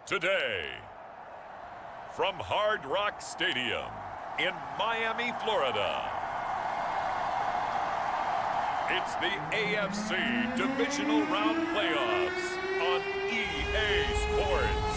Today, from Hard Rock Stadium in Miami, Florida, it's the AFC Divisional Round Playoffs on EA Sports.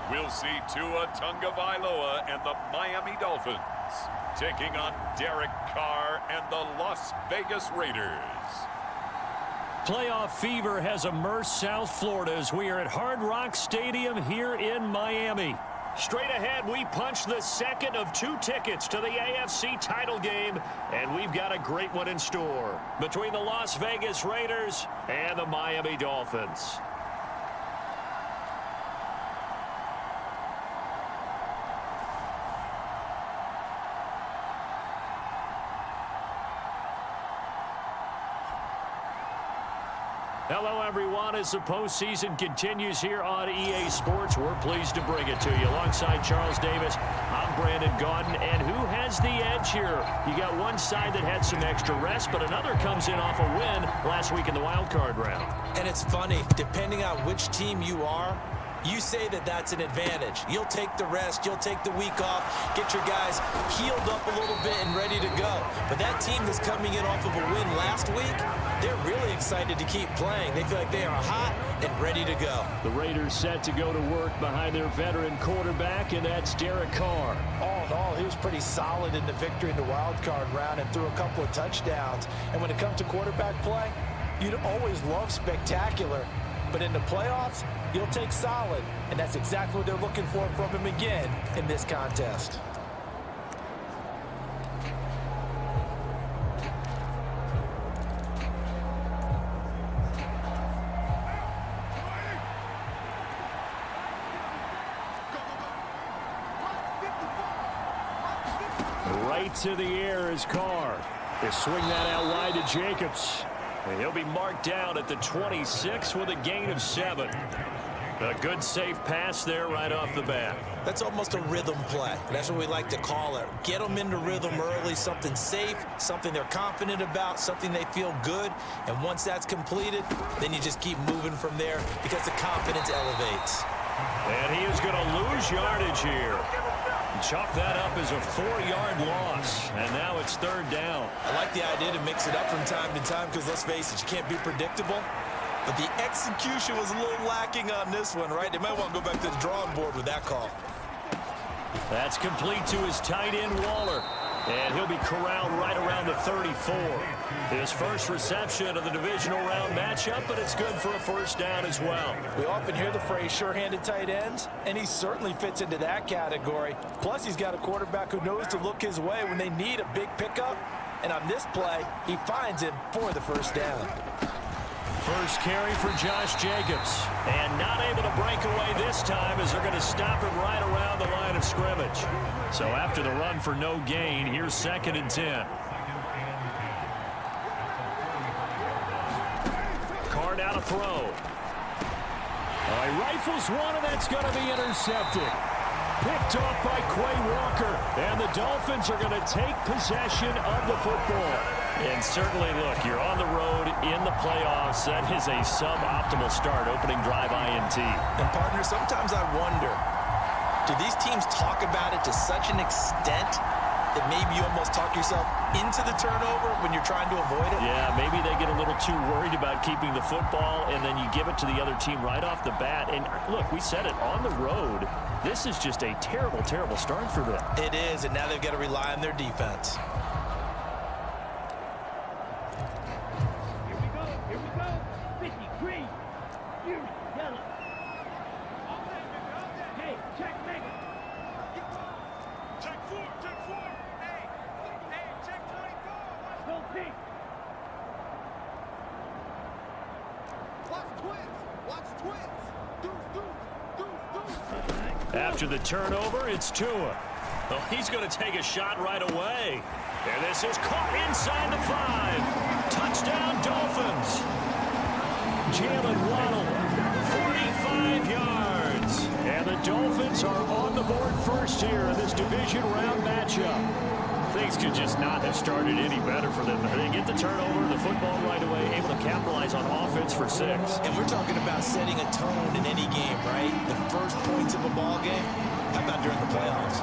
We'll see Tua Tagovailoa and the Miami Dolphins taking on Derek Carr and the Las Vegas Raiders. Playoff fever has immersed South Florida as we are at Hard Rock Stadium here in Miami. Straight ahead, we punch the second of two tickets to the AFC title game, and we've got a great one in store between the Las Vegas Raiders and the Miami Dolphins. Hello, everyone. As the postseason continues here on EA Sports, we're pleased to bring it to you. Alongside Charles Davis, I'm Brandon Gaudin. And who has the edge here? You got one side that had some extra rest, but another comes in off a win last week in the wild card round. And it's funny, depending on which team you are, you say that that's an advantage. You'll take the rest, you'll take the week off, get your guys healed up a little bit and ready to go. But that team that's coming in off of a win last week, they're really excited to keep playing. They feel like they are hot and ready to go. The Raiders set to go to work behind their veteran quarterback, and that's Derek Carr. All in all, he was pretty solid in the victory in the wild card round and threw a couple of touchdowns. And when it comes to quarterback play, you'd always love spectacular. But in the playoffs, you'll take solid. And that's exactly what they're looking for from him again in this contest. Right to the air is Carr. They swing that out wide to Jacobs. And he'll be marked down at the 26 with a gain of 7. A good safe pass there right off the bat. That's almost a rhythm play. That's what we like to call it. Get them into rhythm early, something safe, something they're confident about, something they feel good. And once that's completed, then you just keep moving from there because the confidence elevates. And he is going to lose yardage here. Chalk that up as a 4-yard loss, and now it's third down. I like the idea to mix it up from time to time because, let's face it, you can't be predictable. But the execution was a little lacking on this one, right? They might want to go back to the drawing board with that call. That's complete to his tight end, Waller. And he'll be corralled right around the 34. His first reception of the divisional round matchup, but it's good for a first down as well. We often hear the phrase sure-handed tight ends, and he certainly fits into that category. Plus, he's got a quarterback who knows to look his way when they need a big pickup. And on this play, he finds him for the first down. First carry for Josh Jacobs. And not able to break away this time as they're going to stop him right around the line of scrimmage. So after the run for no gain, here's 2nd and 10. Carr down to throw. He rifles one, and that's going to be intercepted. Picked off by Quay Walker. And the Dolphins are going to take possession of the football. And certainly, look, you're on the road in the playoffs. That is a suboptimal start, opening drive INT. And, partner, sometimes I wonder, do these teams talk about it to such an extent that maybe you almost talk yourself into the turnover when you're trying to avoid it? Yeah, maybe they get a little too worried about keeping the football, and then you give it to the other team right off the bat. And, look, we said it, on the road, this is just a terrible, terrible start for them. It is, and now they've got to rely on their defense. After the turnover, it's Tua. Well, he's going to take a shot right away. And this is caught inside the 5. Touchdown, Dolphins. Jalen Waddle, 45 yards. And the Dolphins are on the board first here in this division round matchup. Things could just not have started any better for them. They get the turnover, the football right away, able to capitalize on offense for 6. And we're talking about setting a tone in any game, right? The first points of a ball game, how about during the playoffs?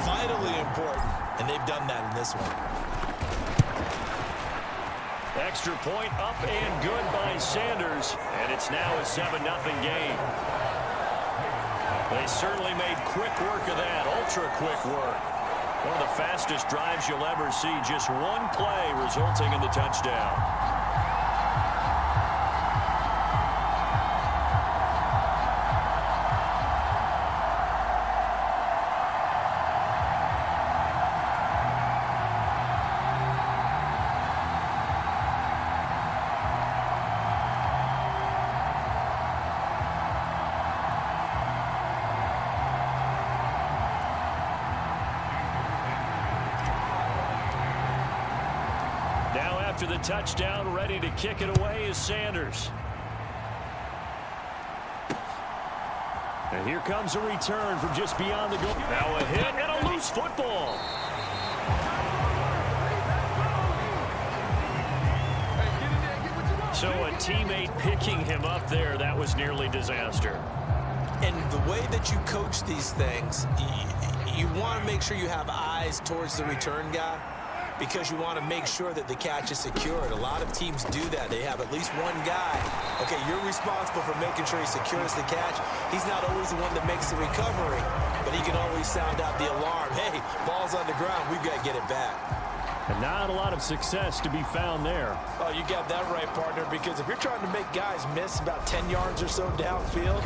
Vitally important, and they've done that in this one. Extra point up and good by Sanders, and it's now a 7-0 game. They certainly made quick work of that, ultra quick work. One of the fastest drives you'll ever see, just one play resulting in the touchdown. After the touchdown, ready to kick it away is Sanders. And here comes a return from just beyond the goal. Now a hit and a loose football. So a teammate picking him up there, that was nearly disaster. And the way that you coach these things, you want to make sure you have eyes towards the return guy, because you want to make sure that the catch is secured. A lot of teams do that. They have at least one guy. Okay, you're responsible for making sure he secures the catch. He's not always the one that makes the recovery, but he can always sound out the alarm. Hey, ball's on the ground. We've got to get it back. And not a lot of success to be found there. Oh, you got that right, partner, because if you're trying to make guys miss about 10 yards or so downfield,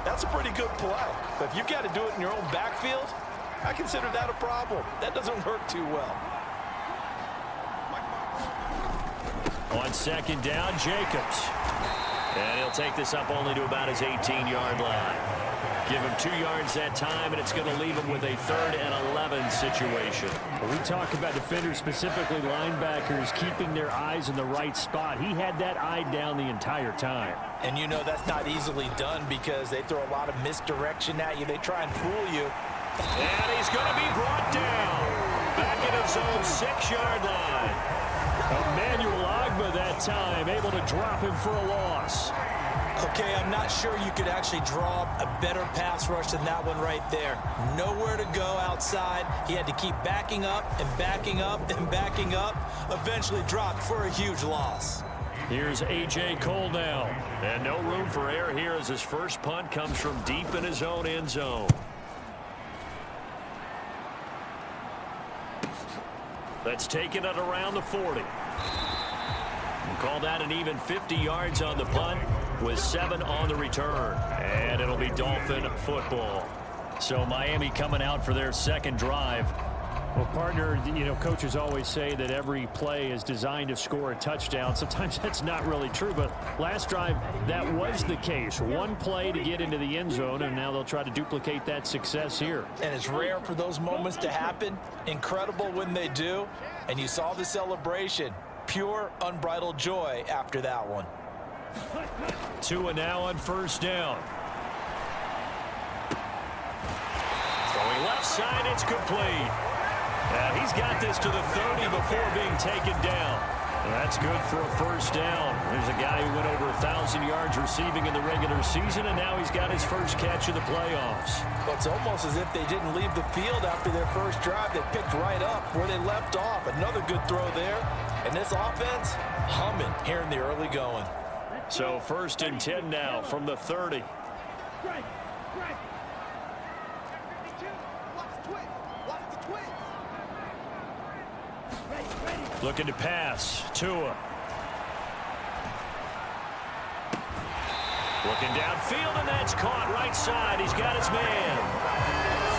that's a pretty good play. But if you've got to do it in your own backfield, I consider that a problem. That doesn't work too well. On second down, Jacobs. And he'll take this up only to about his 18-yard line. Give him 2 yards that time, and it's going to leave him with a 3rd and 11 situation. When we talk about defenders, specifically linebackers, keeping their eyes in the right spot, he had that eye down the entire time. And you know that's not easily done because they throw a lot of misdirection at you. They try and fool you. And he's going to be brought down back at his own 6-yard line. Emmanuel Ogbah that time, able to drop him for a loss. Okay, I'm not sure you could actually draw a better pass rush than that one right there. Nowhere to go outside. He had to keep backing up and backing up and backing up. Eventually dropped for a huge loss. Here's A.J. Cole now. And no room for error here as his first punt comes from deep in his own end zone. That's taken it around the 40. We'll call that an even 50 yards on the punt with 7 on the return. And it'll be Dolphin football. So Miami coming out for their second drive. Well, partner, you know, coaches always say that every play is designed to score a touchdown. Sometimes that's not really true, but last drive, that was the case. One play to get into the end zone, and now they'll try to duplicate that success here. And it's rare for those moments to happen. Incredible when they do. And you saw the celebration. Pure, unbridled joy after that one. Tua now on first down. Throwing left side, it's complete. Yeah, he's got this to the 30 before being taken down. That's good for a first down. There's a guy who went over 1,000 yards receiving in the regular season, and now he's got his first catch in the playoffs. Well, it's almost as if they didn't leave the field after their first drive. They picked right up where they left off. Another good throw there. And this offense, humming here in the early going. So 1st and 10 now from the 30. Looking to pass. Tua. Looking downfield, and that's caught right side. He's got his man.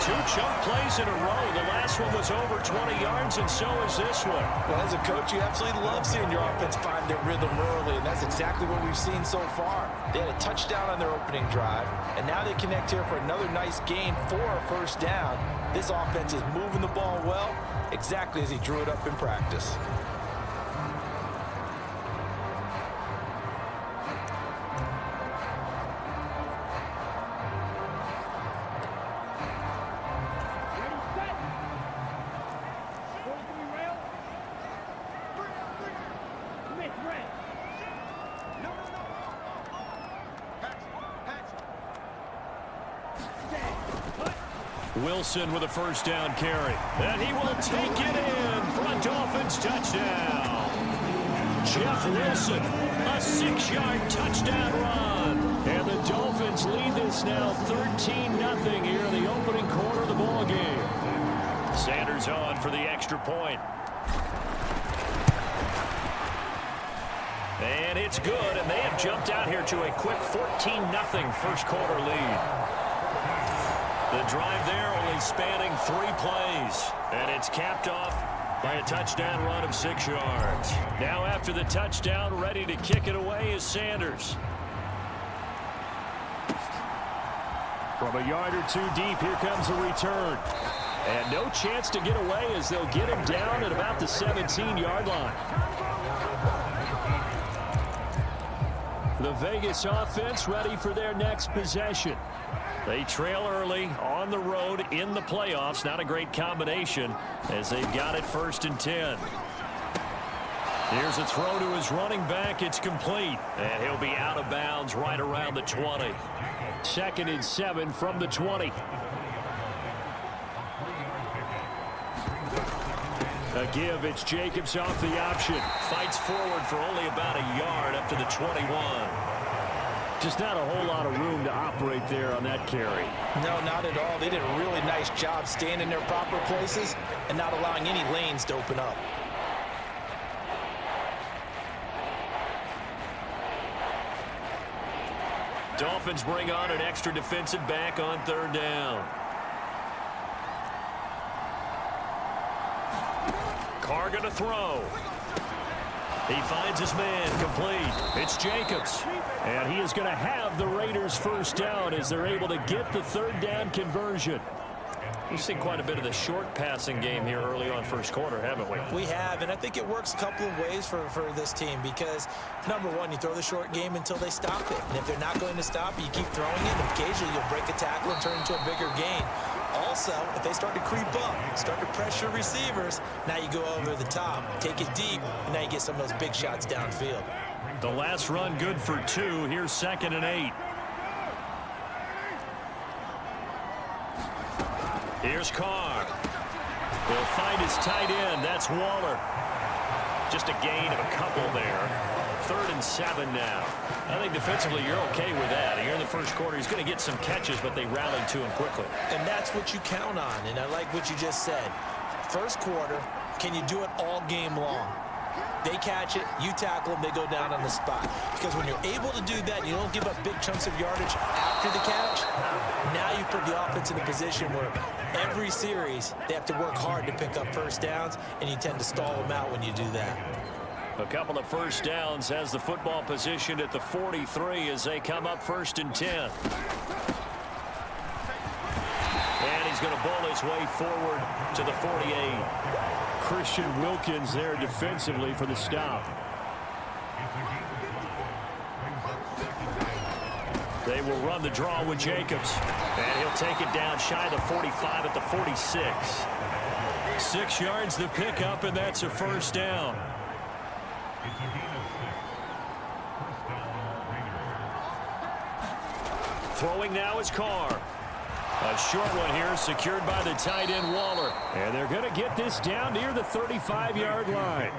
2 chunk plays in a row. The last one was over 20 yards, and so is this one. Well, as a coach, you absolutely love seeing your offense find their rhythm early, and that's exactly what we've seen so far. They had a touchdown on their opening drive, and now they connect here for another nice gain for a first down. This offense is moving the ball well, exactly as he drew it up in practice. Wilson with a first down carry. And he will take it in for a Dolphins touchdown. Jeff Wilson, a 6-yard touchdown run. And the Dolphins lead this now 13-0 here in the opening quarter of the ball game. Sanders on for the extra point. And it's good, and they have jumped out here to a quick 14-0 first quarter lead. The drive there only spanning 3 plays, and it's capped off by a touchdown run of 6 yards. Now after the touchdown, ready to kick it away is Sanders. From a yard or 2 deep, here comes the return. And no chance to get away as they'll get him down at about the 17-yard line. The Vegas offense ready for their next possession. They trail early on the road in the playoffs. Not a great combination as they've got it 1st and 10. Here's a throw to his running back. It's complete. And he'll be out of bounds right around the 20. 2nd and 7 from the 20. A give, it's Jacobs off the option. Fights forward for only about a yard up to the 21. Just not a whole lot of room to operate there on that carry. No, not at all. They did a really nice job staying in their proper places and not allowing any lanes to open up. Dolphins bring on an extra defensive back on 3rd down. Carr going to throw. He finds his man complete. It's Jacobs. And he is going to have the Raiders' first down as they're able to get the 3rd down conversion. We've seen quite a bit of the short passing game here early on first quarter, haven't we? We have, and I think it works a couple of ways for this team because, number one, you throw the short game until they stop it. And if they're not going to stop it, you keep throwing it, and occasionally you'll break a tackle and turn it into a bigger gain. Also, if they start to creep up, start to pressure receivers, now you go over the top, take it deep, and now you get some of those big shots downfield. The last run good for 2. Here's 2nd and 8. Here's Carr. He'll find his tight end. That's Waller. Just a gain of a couple there. 3rd and 7 now. I think defensively you're okay with that. Here in the first quarter, he's going to get some catches, but they rallied to him quickly. And that's what you count on, and I like what you just said. First quarter, can you do it all game long? They catch it, you tackle them, they go down on the spot. Because when you're able to do that, you don't give up big chunks of yardage after the catch, now you put the offense in a position where every series they have to work hard to pick up first downs, and you tend to stall them out when you do that. A couple of first downs has the football position at the 43 as they come up 1st and 10. And he's going to bowl his way forward to the 48. Christian Wilkins there defensively for the stop. They will run the draw with Jacobs. And he'll take it down shy of the 45 at the 46. 6 yards the pickup, and that's a first down. Throwing now is Carr. A short one here secured by the tight end Waller. And they're going to get this down near the 35-yard line.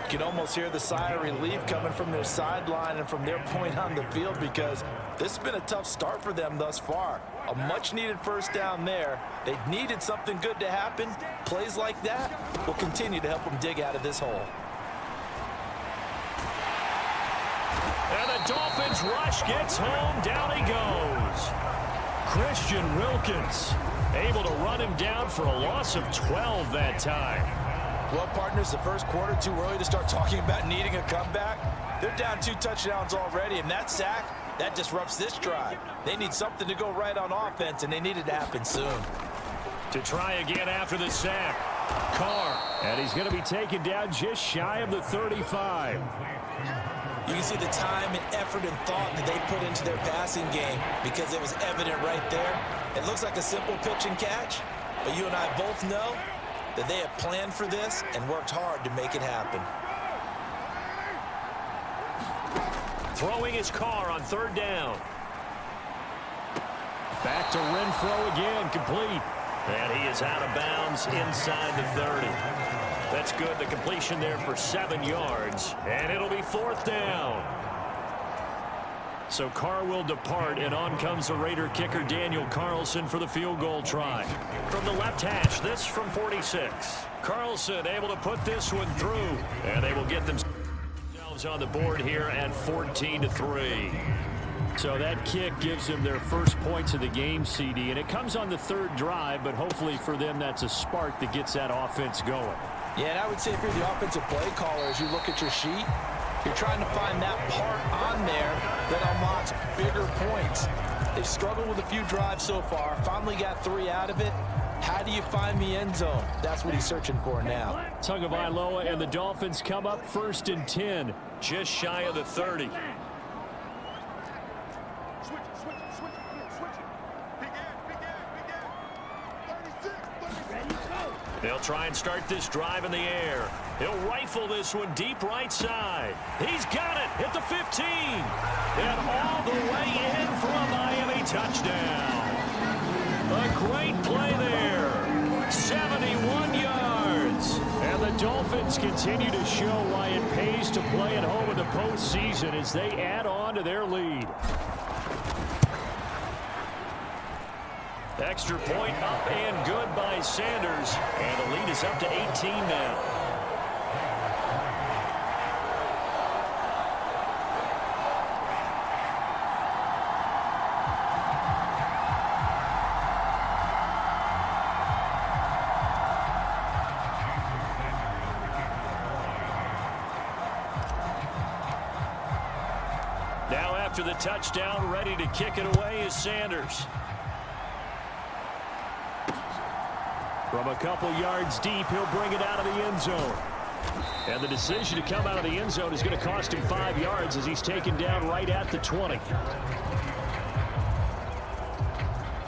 You can almost hear the sigh of relief coming from their sideline and from their point on the field because this has been a tough start for them thus far. A much-needed first down there. They needed something good to happen. Plays like that will continue to help them dig out of this hole. And the Dolphins rush gets home. Down he goes. Christian Wilkins able to run him down for a loss of 12 that time. Well, partners, the first quarter, too early to start talking about needing a comeback. They're down 2 touchdowns already, and that sack, that disrupts this drive. They need something to go right on offense, and they need it to happen soon. To try again after the sack. Carr, and he's going to be taken down just shy of the 35. You can see the time and effort and thought that they put into their passing game because it was evident right there. It looks like a simple pitch and catch, but you and I both know that they have planned for this and worked hard to make it happen. Throwing his Carr on 3rd down. Back to Renfro again, complete. And he is out of bounds inside the 30. That's good. The completion there for 7 yards. And it'll be 4th down. So Carr will depart, and on comes the Raider kicker Daniel Carlson for the field goal try. From the left hash, this from 46. Carlson able to put this one through, and they will get themselves on the board here at 14-3. So that kick gives them their first points of the game, CD, and it comes on the 3rd drive, but hopefully for them that's a spark that gets that offense going. Yeah, and I would say if you're the offensive play caller, as you look at your sheet, you're trying to find that part on there that unlocks bigger points. They've struggled with a few drives so far, finally got 3 out of it. How do you find the end zone? That's what he's searching for now. Tagovailoa and the Dolphins come up 1st and 10, just shy of the 30. They'll try and start this drive in the air. He'll rifle this one deep right side. He's got it at the 15. And all the way in for a Miami touchdown. A great play there. 71 yards. And the Dolphins continue to show why it pays to play at home in the postseason as they add on to their lead. Extra point up and good by Sanders. And the lead is up to 18 now. Now after the touchdown, ready to kick it away is Sanders. From a couple yards deep, he'll bring it out of the end zone. And the decision to come out of the end zone is going to cost him 5 yards as he's taken down right at the 20.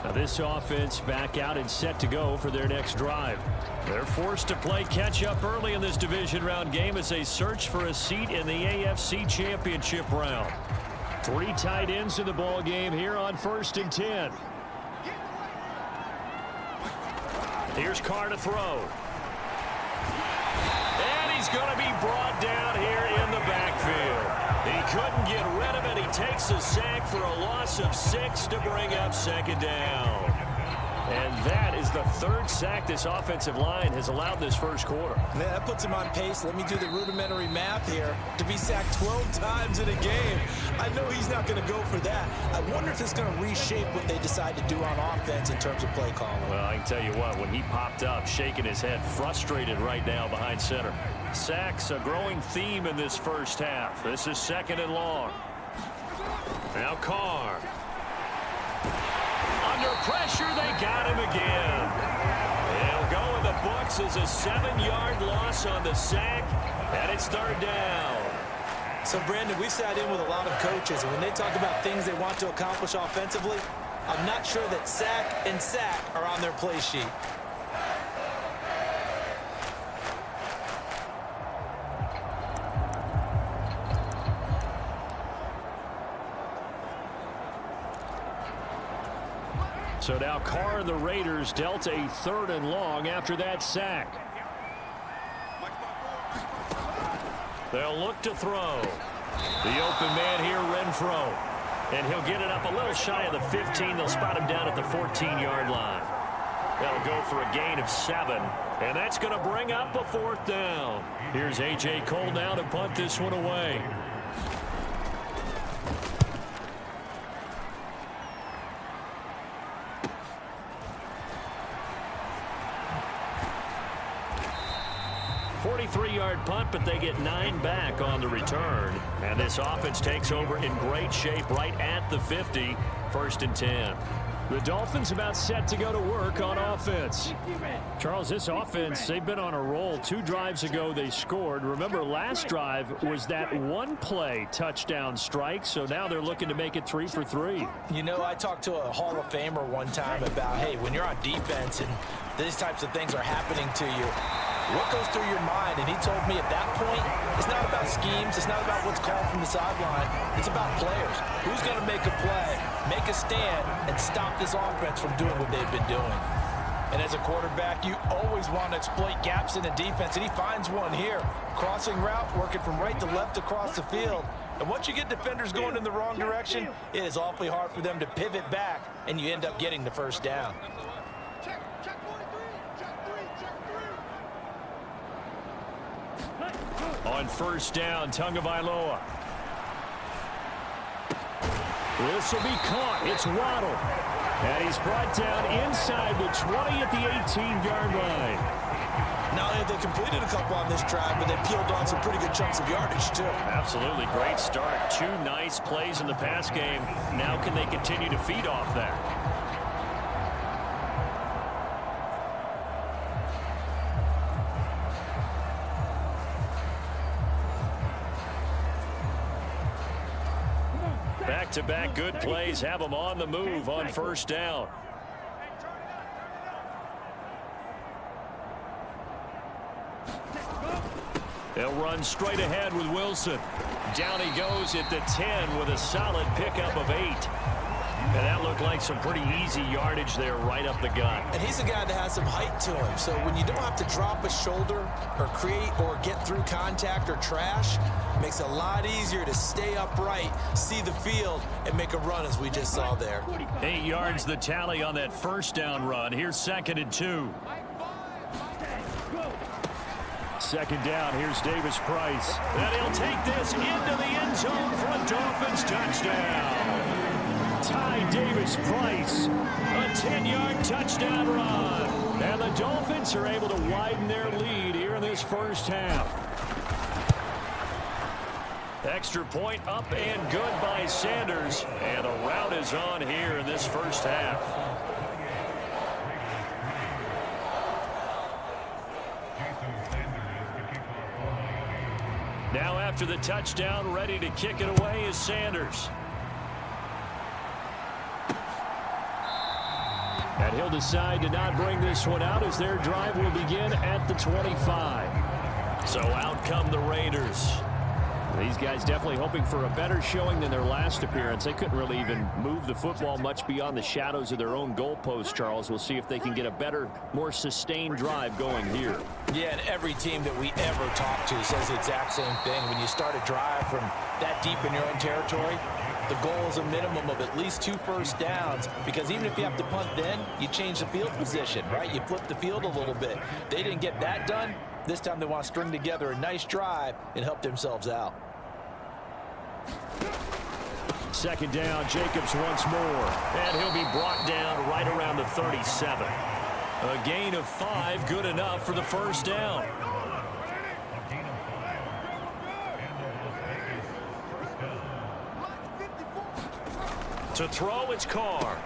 Now this offense back out and set to go for their next drive. They're forced to play catch-up early in this division round game as they search for a seat in the AFC Championship round. 3 tight ends in the ball game here on 1st and 10. Here's Carr to throw. And he's going to be brought down here in the backfield. He couldn't get rid of it. He takes a sack for a loss of 6 to bring up 2nd down. And that is the 3rd sack this offensive line has allowed this first quarter. Man, that puts him on pace. Let me do the rudimentary math here. To be sacked 12 times in a game, I know he's not going to go for that. I wonder if it's going to reshape what they decide to do on offense in terms of play calling. Well, I can tell you what, when he popped up, shaking his head, frustrated right now behind center. Sacks, a growing theme in this first half. This is 2nd and long. Now Carr. Under pressure, they got him again. He'll go in the books as a 7-yard loss on the sack, and it's 3rd down. So, Brandon, we sat in with a lot of coaches, and when they talk about things they want to accomplish offensively, I'm not sure that sack and sack are on their play sheet. So now Carr and the Raiders dealt a 3rd and long after that sack. They'll look to throw. The open man here, Renfro. And he'll get it up a little shy of the 15. They'll spot him down at the 14-yard line. That'll go for a gain of 7. And that's going to bring up a 4th down. Here's A.J. Cole now to punt this one away. Three-yard punt, but they get 9 back on the return. And this offense takes over in great shape right at the 50. 1st and 10. The Dolphins about set to go to work on offense. Charles, this offense, they've been on a roll. 2 drives ago, they scored. Remember, last drive was that one-play touchdown strike, so now they're looking to make it 3 for 3. You know, I talked to a Hall of Famer one time about, hey, when you're on defense and these types of things are happening to you, what goes through your mind? And he told me at that point, it's not about schemes. It's not about what's called from the sideline. It's about players. Who's going to make a play, make a stand, and stop this offense from doing what they've been doing? And as a quarterback, you always want to exploit gaps in the defense, and he finds one here. Crossing route, working from right to left across the field. And once you get defenders going in the wrong direction, it is awfully hard for them to pivot back, and you end up getting the first down. On first down, Tagovailoa. This will be caught. It's Waddle. And he's brought down inside the 20 at the 18-yard line. Not only have they completed a couple on this drive, but they peeled off some pretty good chunks of yardage, too. Absolutely. Great start. 2 nice plays in the pass game. Now can they continue to feed off that? Back-to-back good plays have them on the move on first down. They'll run straight ahead with Wilson. Down he goes at the 10 with a solid pickup of 8. And that looked like some pretty easy yardage there right up the gut. And he's a guy that has some height to him. So when you don't have to drop a shoulder or create or get through contact or trash, it makes it a lot easier to stay upright, see the field, and make a run as we just saw there. 8 yards the tally on that first down run. Here's 2nd and 2. Second down, here's Davis Price. And he'll take this into the end zone for a Dolphins touchdown. Ty Davis Price, a 10-yard touchdown run. And the Dolphins are able to widen their lead here in this first half. Extra point up and good by Sanders. And the route is on here in this first half. Now after the touchdown, ready to kick it away is Sanders. And he'll decide to not bring this one out as their drive will begin at the 25. So out come the Raiders. These guys definitely hoping for a better showing than their last appearance. They couldn't really even move the football much beyond the shadows of their own goalpost, Charles. We'll see if they can get a better, more sustained drive going here. Yeah, and every team that we ever talk to says the exact same thing. When you start a drive from that deep in your own territory, the goal is a minimum of at least 2 first downs, because even if you have to punt then, you change the field position, right? You flip the field a little bit. They didn't get that done. This time they want to string together a nice drive and help themselves out. Second down, Jacobs once more. And he'll be brought down right around the 37. A gain of 5, good enough for the first down. To throw, it's Carr.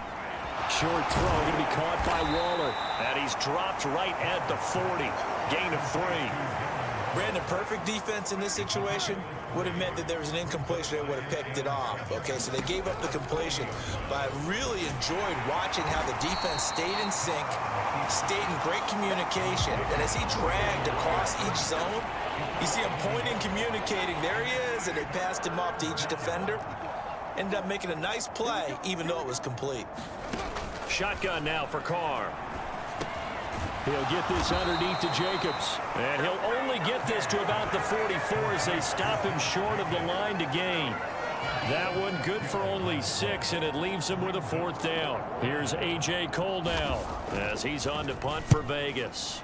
Short throw, going to be caught by Waller. And he's dropped right at the 40. Gain of 3. Brandon, perfect defense in this situation would have meant that there was an incompletion. They would have picked it off. Okay, so they gave up the completion. But I really enjoyed watching how the defense stayed in sync, stayed in great communication. And as he dragged across each zone, you see him pointing, communicating. There he is, and they passed him off to each defender. Ended up making a nice play, even though it was complete. Shotgun now for Carr. He'll get this underneath to Jacobs. And he'll only get this to about the 44 as they stop him short of the line to gain. That one good for only 6, and it leaves him with a 4th down. Here's A.J. Cole now as he's on to punt for Vegas.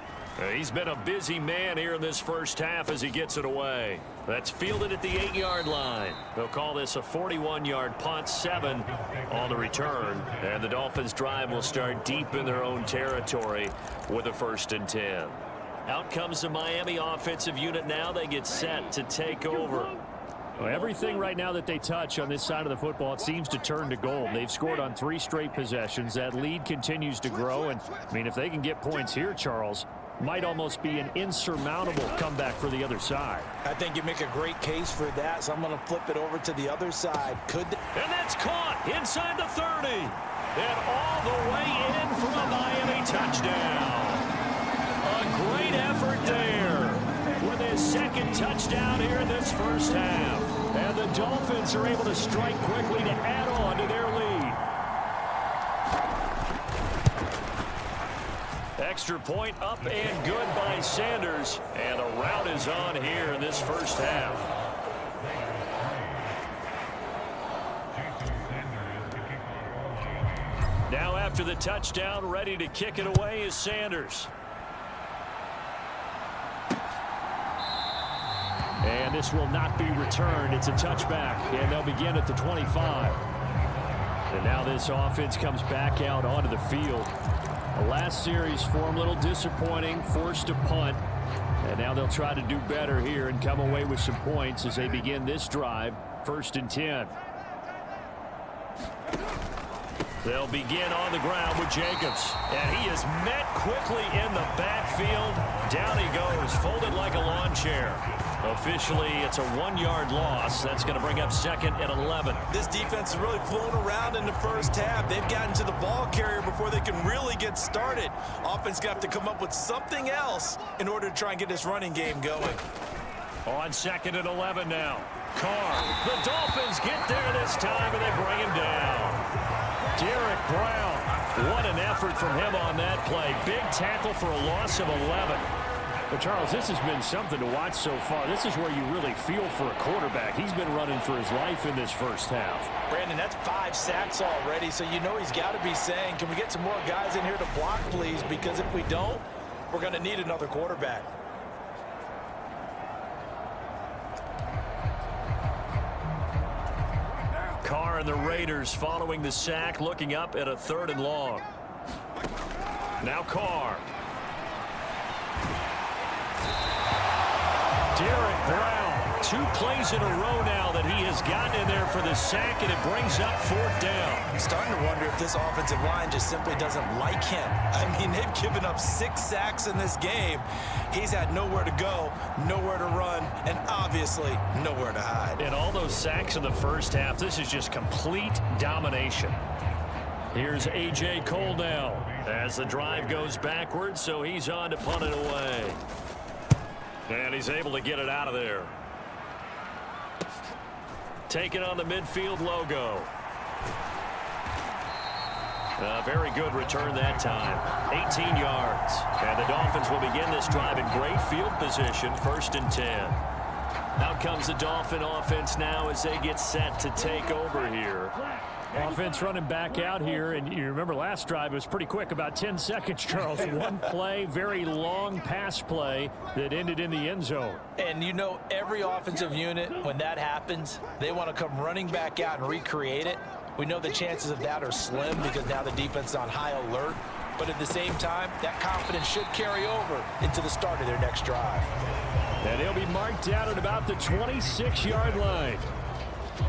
He's been a busy man here in this first half as he gets it away. That's fielded at the 8-yard line. They'll call this a 41-yard punt, 7 on the return. And the Dolphins' drive will start deep in their own territory with a 1st and 10. Out comes the Miami offensive unit now. They get set to take over. Well, everything right now that they touch on this side of the football, it seems to turn to gold. They've scored on 3 straight possessions. That lead continues to grow. And, I mean, if they can get points here, Charles, might almost be an insurmountable comeback for the other side. I think you make a great case for that, so I'm going to flip it over to the other side. And that's caught inside the 30. And all the way in for a Miami touchdown. A great effort there. his second touchdown here in this first half. And the Dolphins are able to strike quickly to add on to their lead. Extra point up and good by Sanders. And a rout is on here in this first half. Now after the touchdown, ready to kick it away is Sanders. And this will not be returned. It's a touchback, and they'll begin at the 25. And now this offense comes back out onto the field. The last series for them, a little disappointing, forced a punt. And now they'll try to do better here and come away with some points as they begin this drive, 1st and 10. They'll begin on the ground with Jacobs. And he is met quickly in the backfield. Down he goes, folded like a lawn chair. Officially, it's a 1-yard loss. That's going to bring up 2nd and 11. This defense has really flown around in the first half. They've gotten to the ball carrier before they can really get started. Offense got to come up with something else in order to try and get this running game going. On 2nd and 11 now. Carr. The Dolphins get there this time, and they bring him down. Derek Brown. What an effort from him on that play. Big tackle for a loss of 11. But, Charles, this has been something to watch so far. This is where you really feel for a quarterback. He's been running for his life in this first half. Brandon, that's 5 sacks already, so you know he's got to be saying, can we get some more guys in here to block, please? Because if we don't, we're going to need another quarterback. Carr and the Raiders following the sack, looking up at a 3rd and long. Now Carr. Derek Brown, 2 plays in a row now that he has gotten in there for the sack, and it brings up 4th down. I'm starting to wonder if this offensive line just simply doesn't like him. I mean, they've given up 6 sacks in this game. He's had nowhere to go, nowhere to run, and obviously nowhere to hide. And all those sacks in the first half, this is just complete domination. Here's A.J. Cole now as the drive goes backwards, so he's on to punt it away. And he's able to get it out of there. Taking on the midfield logo. A very good return that time. 18 yards. And the Dolphins will begin this drive in great field position, 1st and 10. Out comes the Dolphin offense now as they get set to take over here. Offense running back out here, and you remember last drive it was pretty quick, about 10 seconds, Charles. One play, very long pass play that ended in the end zone. And you know every offensive unit, when that happens, they want to come running back out and recreate it. We know the chances of that are slim because now the defense is on high alert. But at the same time, that confidence should carry over into the start of their next drive. And he'll be marked down at about the 26-yard line.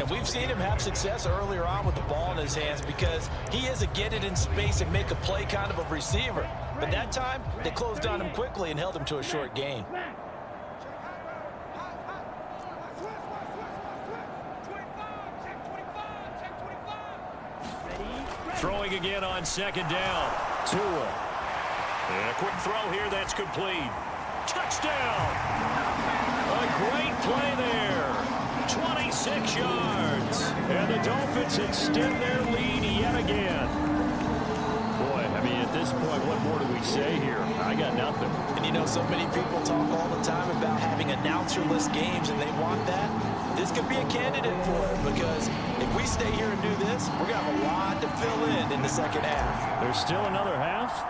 And we've seen him have success earlier on with the ball in his hands because he is a get it in space and make a play kind of a receiver. But that time, they closed on him quickly and held him to a short gain. Throwing again on 2nd down. Tua. And a quick throw here, that's complete. Touchdown! A great play there. 26 yards. And the Dolphins extend their lead yet again. Boy, I mean, at this point, what more do we say here? I got nothing. And you know, so many people talk all the time about having announcer-less games, and they want that. This could be a candidate for it because if we stay here and do this, we're going to have a lot to fill in the second half. There's still another half.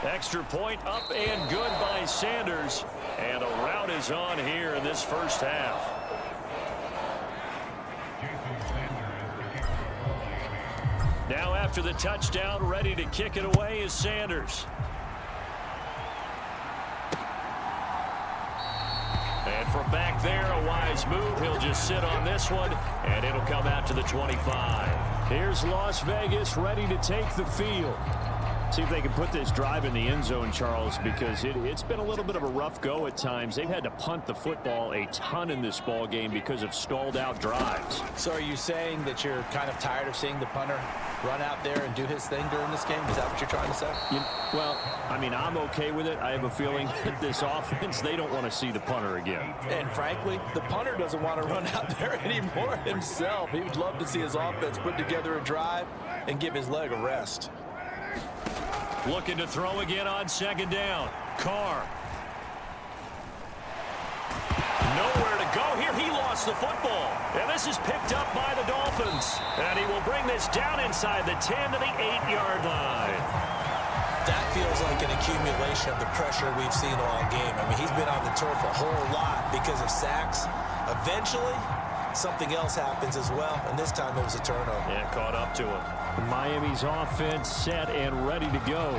Extra point up and good by Sanders. And a rout is on here in this first half. Now after the touchdown, ready to kick it away is Sanders. And from back there, a wise move. He'll just sit on this one, and it'll come out to the 25. Here's Las Vegas ready to take the field. See if they can put this drive in the end zone, Charles, because it's been a little bit of a rough go at times. They've had to punt the football a ton in this ball game because of stalled out drives. So are you saying that you're kind of tired of seeing the punter run out there and do his thing during this game? Is that what you're trying to say? Well, I mean, I'm okay with it. I have a feeling that this offense, they don't want to see the punter again. And frankly, the punter doesn't want to run out there anymore himself. He would love to see his offense put together a drive and give his leg a rest. Looking to throw again on second down. Carr. Nowhere to go here. He lost the football. And this is picked up by the Dolphins. And he will bring this down inside the 10 to the 8-yard line. That feels like an accumulation of the pressure we've seen all game. I mean, he's been on the turf a whole lot because of sacks. Eventually, something else happens as well, and this time it was a turnover. Yeah, caught up to him. Miami's offense set and ready to go.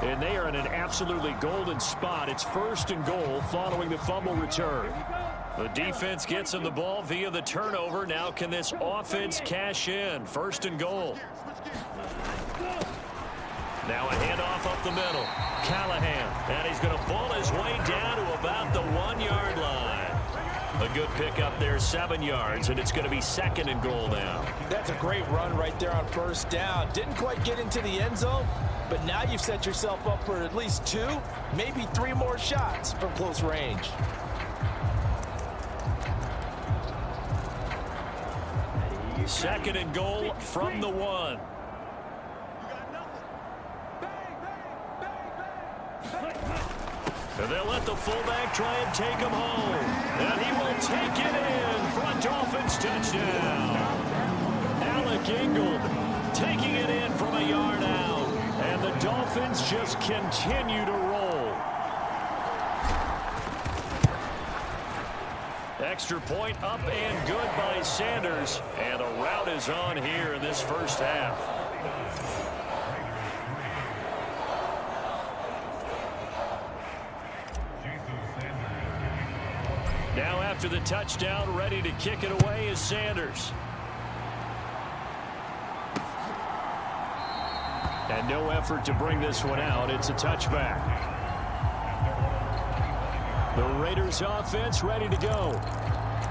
And they are in an absolutely golden spot. It's 1st and goal following the fumble return. The defense gets him the ball via the turnover. Now can this offense cash in? 1st and goal. Now a handoff up the middle. Callahan. And he's going to pull his way down to about the 1-yard line. A good pickup there, 7 yards, and it's going to be 2nd and goal now. That's a great run right there on 1st down. Didn't quite get into the end zone, but now you've set yourself up for at least 2, maybe 3 more shots from close range. Second and goal from the 1. And they'll let the fullback try and take him home. And he will take it in for a Dolphins touchdown. Alec Ingold taking it in from a yard out. And the Dolphins just continue to roll. Extra point up and good by Sanders. And a rout is on here in this first half. Now after the touchdown, ready to kick it away is Sanders. And no effort to bring this one out. It's a touchback. The Raiders offense ready to go.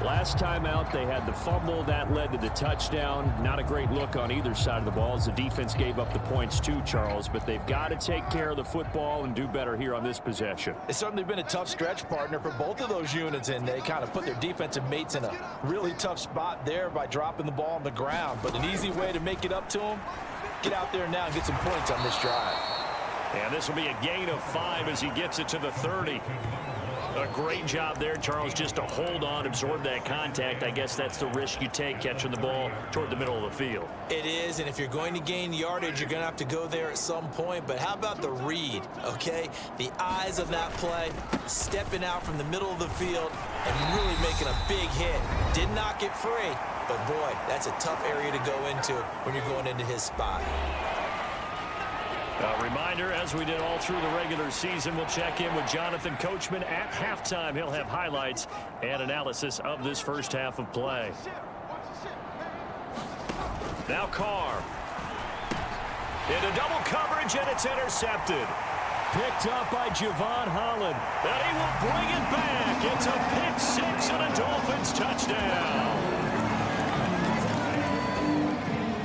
Last time out, they had the fumble. That led to the touchdown. Not a great look on either side of the ball as the defense gave up the points too, Charles. But they've got to take care of the football and do better here on this possession. It's certainly been a tough stretch, partner, for both of those units, and they kind of put their defensive mates in a really tough spot there by dropping the ball on the ground. But an easy way to make it up to them, get out there now and get some points on this drive. And this will be a gain of 5 as he gets it to the 30. A great job there, Charles, just to hold on, absorb that contact. I guess that's the risk you take catching the ball toward the middle of the field. It is, and if you're going to gain yardage, you're going to have to go there at some point. But how about the read, okay? The eyes of that play, stepping out from the middle of the field and really making a big hit. Did not get free, but boy, that's a tough area to go into when you're going into his spot. A reminder, as we did all through the regular season, we'll check in with Jonathan Coachman at halftime. He'll have highlights and analysis of this first half of play. Now Carr. Into double coverage, and it's intercepted. Picked up by Javon Holland. And he will bring it back. It's a pick 6 and a Dolphins touchdown.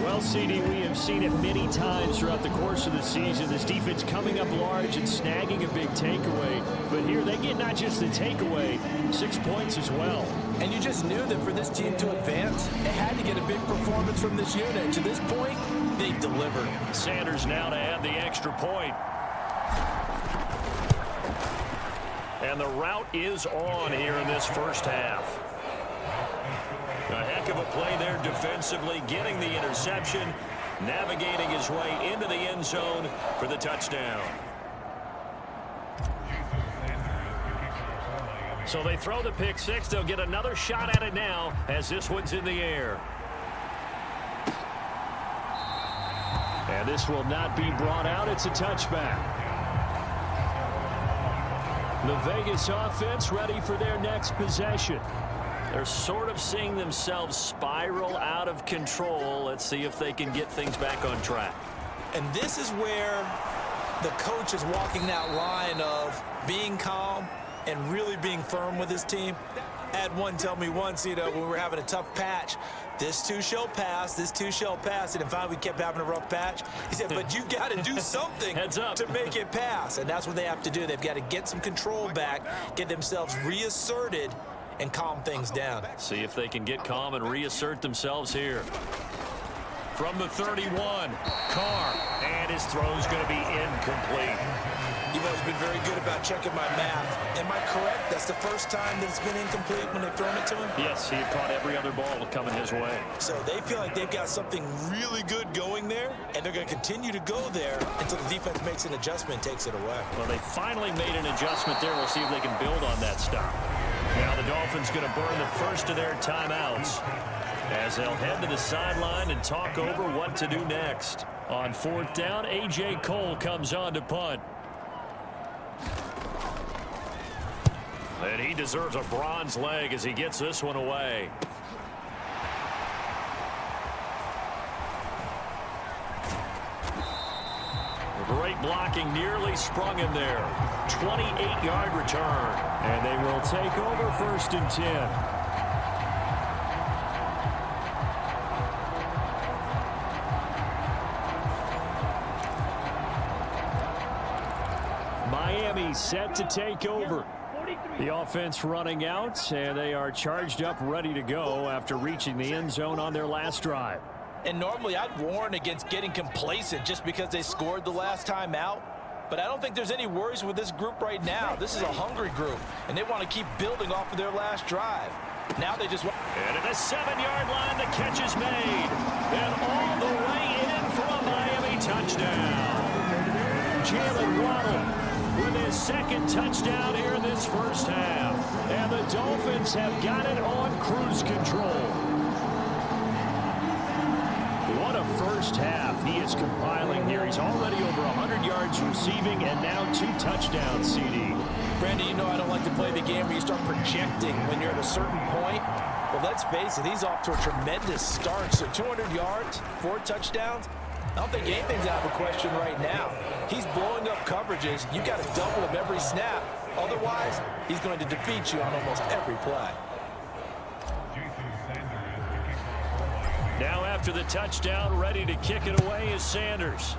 Well, CD, we have seen it many times throughout the course of the season. This defense coming up large and snagging a big takeaway. But here they get not just the takeaway, 6 points as well. And you just knew that for this team to advance, they had to get a big performance from this unit. To this point, they've delivered. Sanders now to add the extra point. And the route is on here in this first half. A heck of a play there defensively, getting the interception, navigating his way into the end zone for the touchdown. So they throw the pick 6. They'll get another shot at it now as this one's in the air. And this will not be brought out. It's a touchback. The Vegas offense ready for their next possession. They're sort of seeing themselves spiral out of control. Let's see if they can get things back on track. And this is where the coach is walking that line of being calm and really being firm with his team. I had one tell me once, when we were having a tough patch, this too shall pass, this too shall pass. And finally, we kept having a rough patch. He said, but you got to do something to make it pass. And that's what they have to do. They've got to get some control back, get themselves reasserted, and calm things down. See if they can get calm and reassert themselves here. From the 31, Carr, and his throw's going to be incomplete. You've always been very good about checking my math. Am I correct? That's the first time that it's been incomplete when they've thrown it to him? Yes, he had caught every other ball coming his way. So they feel like they've got something really good going there, and they're going to continue to go there until the defense makes an adjustment and takes it away. Well, they finally made an adjustment there. We'll see if they can build on that stop. Now the Dolphins going to burn the first of their timeouts as they'll head to the sideline and talk over what to do next. On 4th down, A.J. Cole comes on to punt. And he deserves a bronze leg as he gets this one away. Great blocking, nearly sprung him there. 28-yard return. And they will take over 1st and 10. Miami set to take over. The offense running out, and they are charged up, ready to go after reaching the end zone on their last drive. And normally I'd warn against getting complacent just because they scored the last time out. But I don't think there's any worries with this group right now. This is a hungry group, and they want to keep building off of their last drive. Now they just want... And at the 7-yard line, the catch is made. And all the way in for a Miami touchdown. Jalen Waddle with his second touchdown here in this first half. And the Dolphins have got it on cruise control. What a first half he is compiling here. He's already over 100 yards receiving and now 2 touchdowns, CD. Brandon, you know I don't like to play the game where you start projecting when you're at a certain point. But let's face it, he's off to a tremendous start. So 200 yards, 4 touchdowns. I don't think anything's out of the question right now. He's blowing up coverages. You got to double him every snap. Otherwise, he's going to defeat you on almost every play. Now after the touchdown, ready to kick it away is Sanders.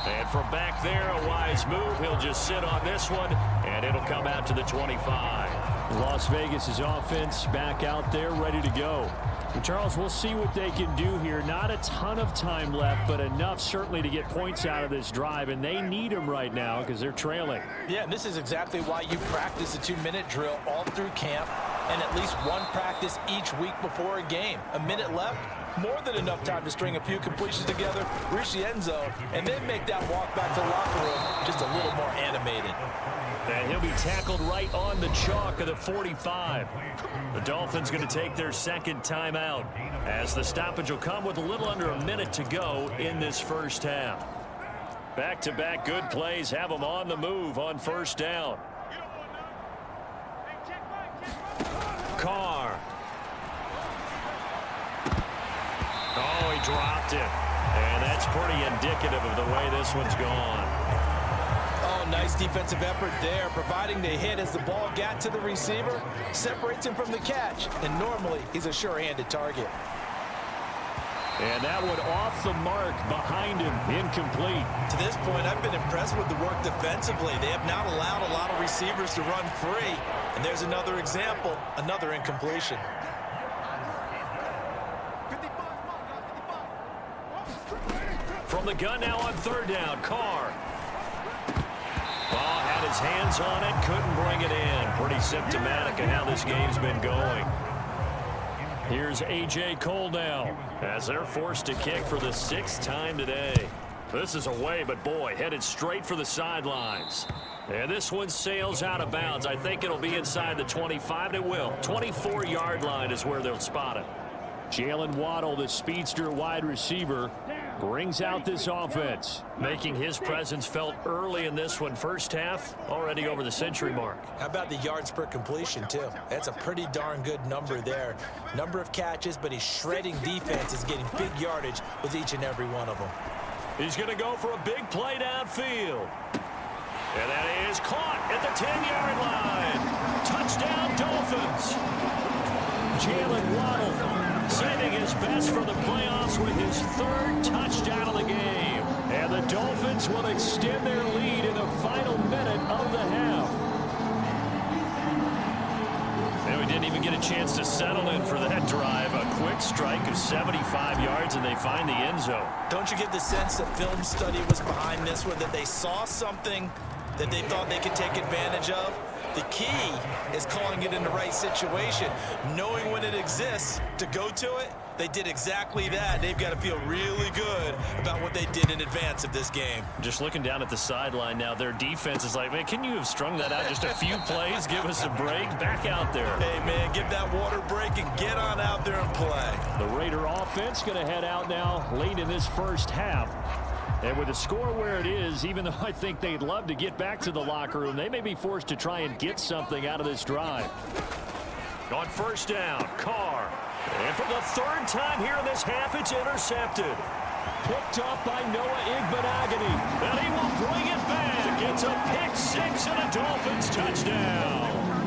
And from back there, a wise move. He'll just sit on this one, and it'll come out to the 25. Las Vegas' offense back out there, ready to go. And Charles, we'll see what they can do here. Not a ton of time left, but enough certainly to get points out of this drive, and they need them right now because they're trailing. Yeah, and this is exactly why you practice a 2-minute drill all through camp and at least one practice each week before a game. A minute left, more than enough time to string a few completions together, reach the end zone, and then make that walk back to the locker room just a little more animated. And he'll be tackled right on the chalk of the 45. The Dolphins going to take their second timeout as the stoppage will come with a little under a minute to go in this first half. Back-to-back good plays have them on the move on first down. Carr. Oh, he dropped it. And that's pretty indicative of the way this one's gone. Oh, nice defensive effort there, providing the hit as the ball got to the receiver, separates him from the catch, and normally he's a sure-handed target. And that one off the mark behind him, incomplete. To this point, I've been impressed with the work defensively. They have not allowed a lot of receivers to run free. And there's another example, another incompletion. From the gun now on third down, Carr. Ball had his hands on it, couldn't bring it in. Pretty symptomatic of how this game's been going. Here's A.J. Cole now as they're forced to kick for the 6th time today. This is away, but boy, headed straight for the sidelines. And this one sails out of bounds. I think it'll be inside the 25. It will. 24-yard line is where they'll spot it. Jalen Waddle, the speedster wide receiver, brings out this offense, making his presence felt early in this one. First half, already over the century mark. How about the yards per completion, too? That's a pretty darn good number there. Number of catches, but he's shredding defenses, getting big yardage with each and every one of them. He's going to go for a big play downfield. And that is caught at the 10-yard line. Touchdown, Dolphins. Jalen Waddle saving his best for the playoffs with his third touchdown of the game. And the Dolphins will extend their lead in the final minute of the half. And we didn't even get a chance to settle in for that drive. A quick strike of 75 yards, and they find the end zone. Don't you get the sense that film study was behind this one, that they saw something that they thought they could take advantage of? The key is calling it in the right situation, knowing when it exists to go to it. They did exactly that. They've got to feel really good about what they did in advance of this game. Just looking down at the sideline now, their defense is like, man, can you have strung that out just a few plays? Give us a break. Back out there. Hey, man, give that water break and get on out there and play. The Raider offense going to head out now late in this first half. And with the score where it is, even though I think they'd love to get back to the locker room, they may be forced to try and get something out of this drive. On first down, Carr. And for the third time here in this half, it's intercepted. Picked up by Noah Igbenogany. And he will bring it back. It's a pick six and a Dolphins touchdown.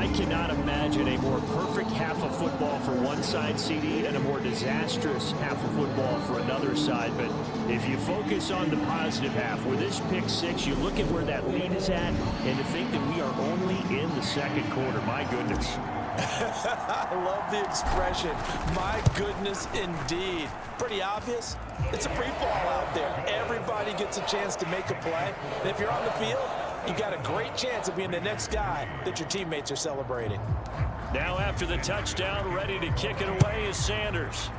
I cannot imagine a more perfect half of football for one side, CD, and a more disastrous half of football for another side. But if you focus on the positive half, with this pick six, you look at where that lead is at, and to think that we are only in the second quarter. My goodness. I love the expression. My goodness, indeed. Pretty obvious. It's a free fall out there. Everybody gets a chance to make a play. And if you're on the field, you got a great chance of being the next guy that your teammates are celebrating. Now after the touchdown, ready to kick it away is Sanders.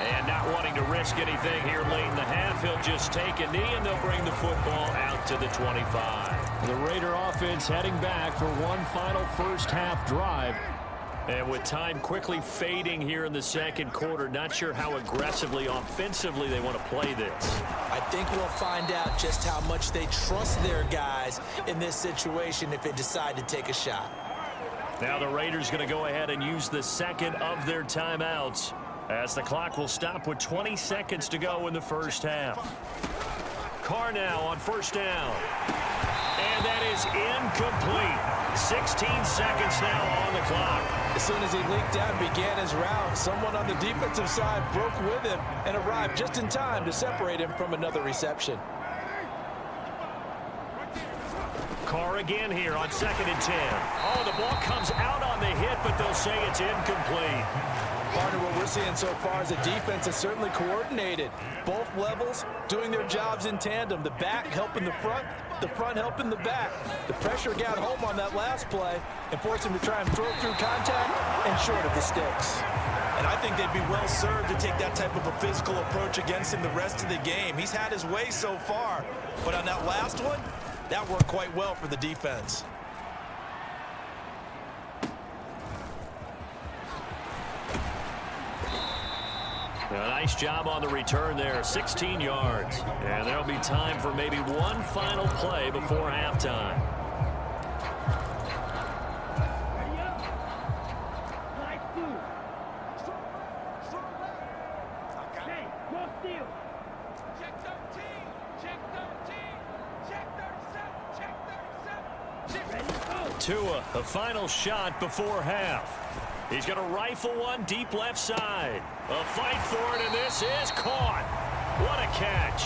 And not wanting to risk anything here late in the half, he'll just take a knee and they'll bring the football out to the 25. The Raider offense heading back for one final first half drive. And with time quickly fading here in the second quarter, not sure how aggressively, offensively they want to play this. I think we'll find out just how much they trust their guys in this situation if they decide to take a shot. Now the Raiders going to go ahead and use the second of their timeouts, as the clock will stop with 20 seconds to go in the first half. Carr now on first down. And that is incomplete. 16 seconds now on the clock. As soon as he leaked out and began his route, someone on the defensive side broke with him and arrived just in time to separate him from another reception. Carr again here on 2nd and 10. Oh, the ball comes out on the hit, but they'll say it's incomplete. Partner, what we're seeing so far is the defense is certainly coordinated. Both levels doing their jobs in tandem. The back helping the front helping the back. The pressure got home on that last play and forced him to try and throw through contact and short of the sticks. And I think they'd be well served to take that type of a physical approach against him the rest of the game. He's had his way so far, but on that last one, that worked quite well for the defense. A nice job on the return there, 16 yards. And there'll be time for maybe one final play before halftime. Tua, the final shot before half. He's going to rifle one deep left side. A fight for it, and this is caught. What a catch.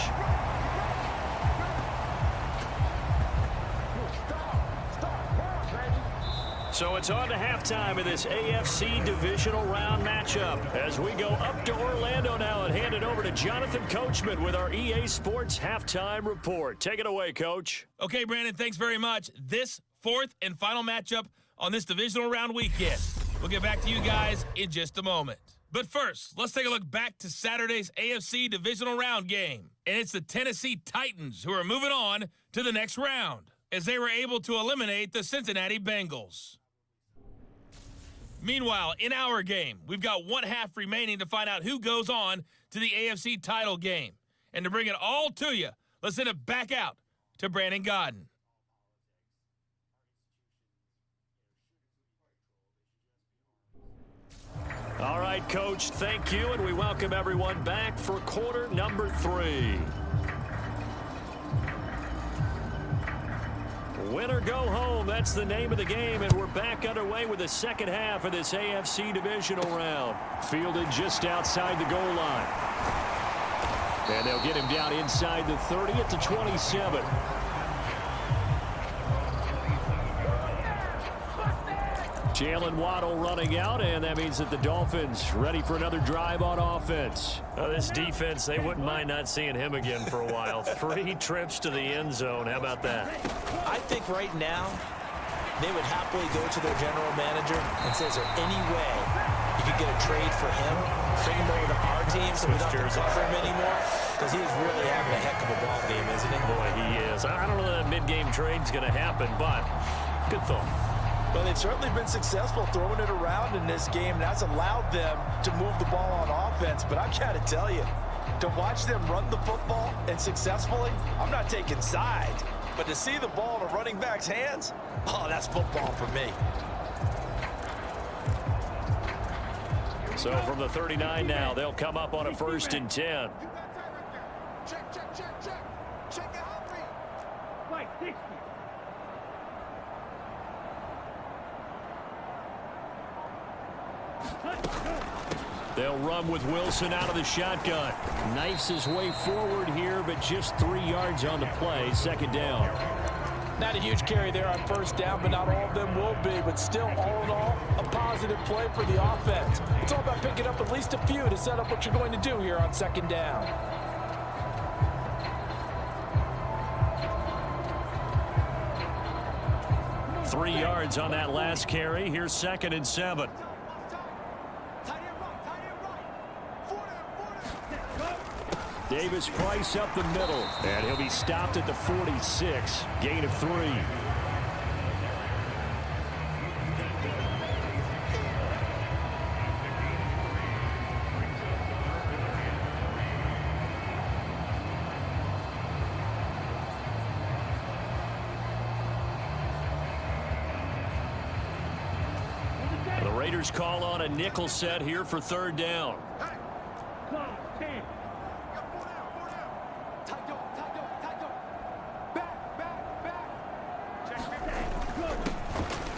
So it's on to halftime in this AFC Divisional Round matchup as we go up to Orlando now and hand it over to Jonathan Coachman with our EA Sports Halftime Report. Take it away, Coach. Okay, Brandon, thanks very much. This fourth and final matchup on this Divisional Round weekend. We'll get back to you guys in just a moment. But first, let's take a look back to Saturday's AFC Divisional Round game. And it's the Tennessee Titans who are moving on to the next round as they were able to eliminate the Cincinnati Bengals. Meanwhile, in our game, we've got one half remaining to find out who goes on to the AFC title game. And to bring it all to you, let's send it back out to Brandon Godden. All right, Coach, thank you, and we welcome everyone back for quarter number 3. Win or go home, that's the name of the game, and we're back underway with the second half of this AFC Divisional round. Fielded just outside the goal line. And they'll get him down inside the 30 at the 27. Jalen Waddle running out, and that means that the Dolphins ready for another drive on offense. This defense, they wouldn't mind not seeing him again for a while. 3 trips to the end zone. How about that? I think right now they would happily go to their general manager and say, is there any way you could get a trade for him, trade him over to our team so we don't have to cover him anymore? Because he is really having a heck of a ball game, isn't he? Boy, he is. I don't know that mid-game trade's going to happen, but good thought. Well, they've certainly been successful throwing it around in this game, and that's allowed them to move the ball on offense. But I've got to tell you, to watch them run the football and successfully, I'm not taking sides. But to see the ball in a running back's hands, oh, that's football for me. So from the 39 now, they'll come up on a 1st and 10. Check, check, check, check. Check it out, me. Right, 60. They'll run with Wilson out of the shotgun. Knifes his way forward here, but just 3 yards on the play. 2nd down. Not a huge carry there on 1st down, but not all of them will be. But still, all in all, a positive play for the offense. It's all about picking up at least a few to set up what you're going to do here on 2nd down. Three yards on that last carry. Here's 2nd and 7. Davis Price up the middle, and he'll be stopped at the 46. Gain of 3. The Raiders call on a nickel set here for 3rd down.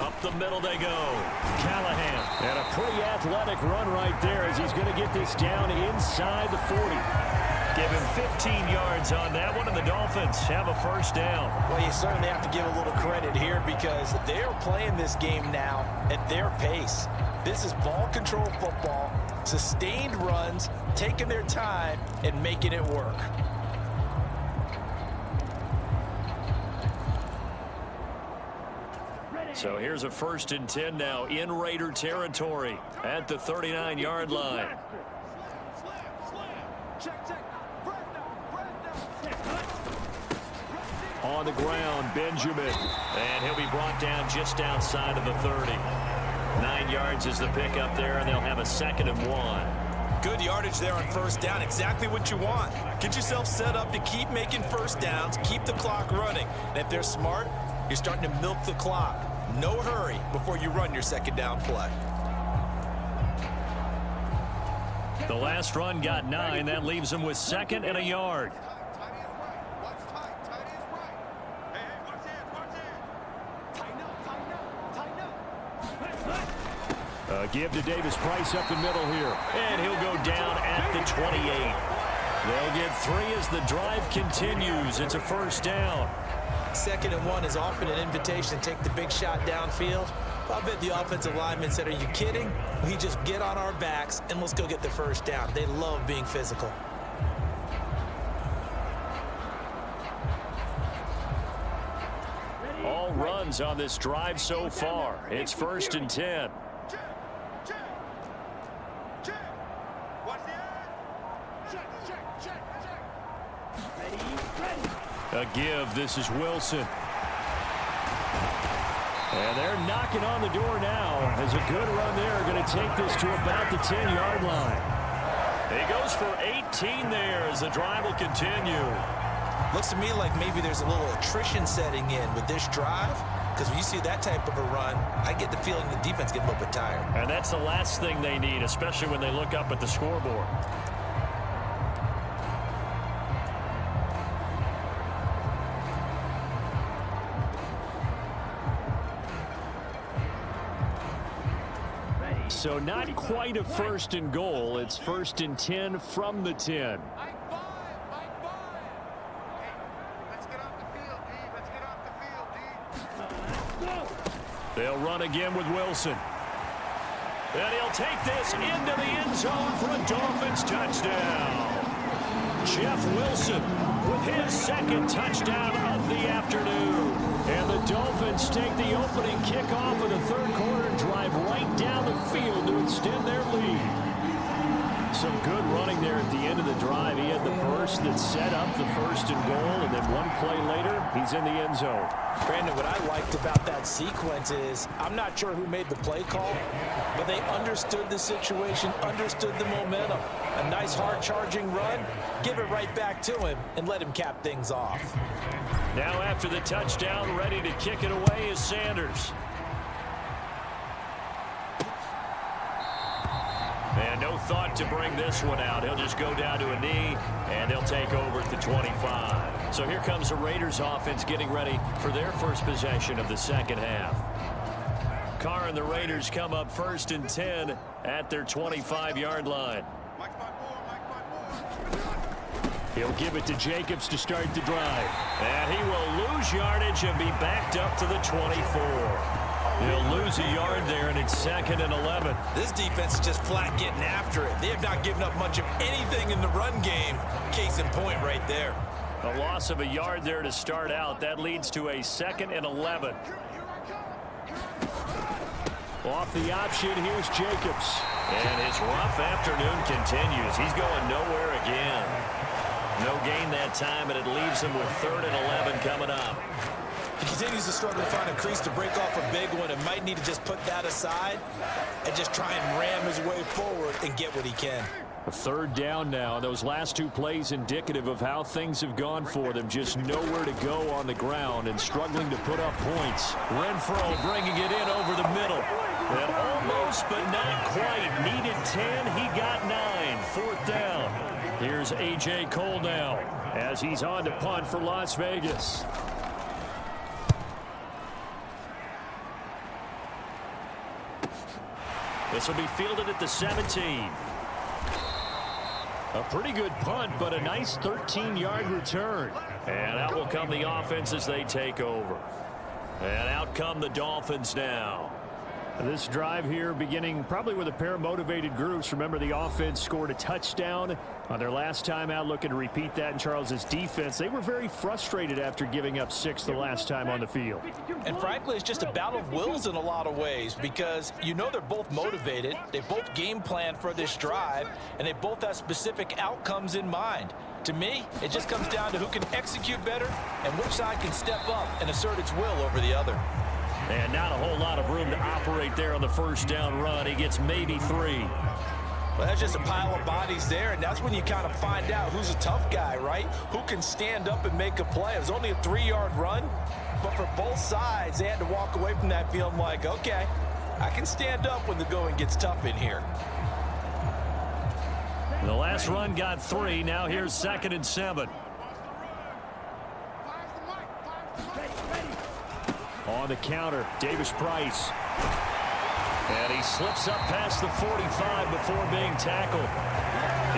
Up the middle they go. Callahan. And a pretty athletic run right there as he's going to get this down inside the 40. Give him 15 yards on that one, and the Dolphins have a 1st down. Well, you certainly have to give a little credit here because they're playing this game now at their pace. This is ball control football, sustained runs, taking their time, and making it work. So here's a 1st and 10 now in Raider territory at the 39-yard line. On the ground, Benjamin. And he'll be brought down just outside of the 30. 9 yards is the pickup there, and they'll have a 2nd and 1. Good yardage there on 1st down. Exactly what you want. Get yourself set up to keep making 1st downs, keep the clock running. And if they're smart, you're starting to milk the clock. No hurry before you run your 2nd down play. The last run got 9. That leaves them with 2nd and a yard. Give to Davis Price up the middle here. And he'll go down at the 28. They'll get 3 as the drive continues. It's a 1st down. 2nd and 1 is often an invitation to take the big shot downfield. I bet the offensive lineman said, are you kidding? We just get on our backs and let's go get the 1st down. They love being physical. All runs on this drive so far. It's 1st and 10. A give. This is Wilson. And they're knocking on the door now as a good run there. Going to take this to about the 10-yard line. He goes for 18 there as the drive will continue. Looks to me like maybe there's a little attrition setting in with this drive, because when you see that type of a run, I get the feeling the defense getting a little bit tired. And that's the last thing they need, especially when they look up at the scoreboard. So not quite a first and goal. It's first and 10 from the 10. They'll run again with Wilson. And he'll take this into the end zone for a Dolphins touchdown. Jeff Wilson with his second touchdown of the afternoon. And the Dolphins take the opening kickoff of the third quarter and drive right down the field to extend their lead. Some good running there at the end of the drive. He had the burst that set up the first and goal, and then one play later, he's in the end zone. Brandon, what I liked about that sequence is I'm not sure who made the play call, but they understood the situation, understood the momentum. A nice hard-charging run, give it right back to him, and let him cap things off. Now after the touchdown, ready to kick it away is Sanders. And no thought to bring this one out. He'll just go down to a knee, and they'll take over at the 25. So here comes the Raiders offense getting ready for their first possession of the second half. Carr and the Raiders come up first and 10 at their 25-yard line. He'll give it to Jacobs to start the drive. And he will lose yardage and be backed up to the 24. He'll lose a yard there, and it's second and 11. This defense is just flat getting after it. They have not given up much of anything in the run game. Case in point right there. A loss of a yard there to start out. That leads to a second and 11. Off the option, here's Jacobs. And his rough afternoon continues. He's going nowhere again. No gain that time, and it leaves him with third and 11 coming up. He continues to struggle to find a crease to break off a big one and might need to just put that aside and just try and ram his way forward and get what he can. A third down now. Those last two plays indicative of how things have gone for them. Just nowhere to go on the ground and struggling to put up points. Renfro bringing it in over the middle. And almost, but not quite. Needed 10. He got 9. Fourth down. Here's A.J. Cole now as he's on to punt for Las Vegas. This will be fielded at the 17. A pretty good punt, but a nice 13-yard return. And out will come the offense as they take over. And out come the Dolphins now. This drive here beginning probably with a pair of motivated groups. Remember, the offense scored a touchdown on their last time out, looking to repeat that in Charles's defense. They were very frustrated after giving up 6 the last time on the field. And frankly, it's just a battle of wills in a lot of ways because you know they're both motivated. They both game plan for this drive, and they both have specific outcomes in mind. To me, it just comes down to who can execute better and which side can step up and assert its will over the other. And not a whole lot of room to operate there on the first down run. He gets maybe 3. Well, that's just a pile of bodies there, and that's when you kind of find out who's a tough guy, right? Who can stand up and make a play. It was only a 3-yard run, but for both sides, they had to walk away from that feeling like, okay, I can stand up when the going gets tough in here. The last run got 3. Now here's second and 7. On the counter, Davis Price. And he slips up past the 45 before being tackled.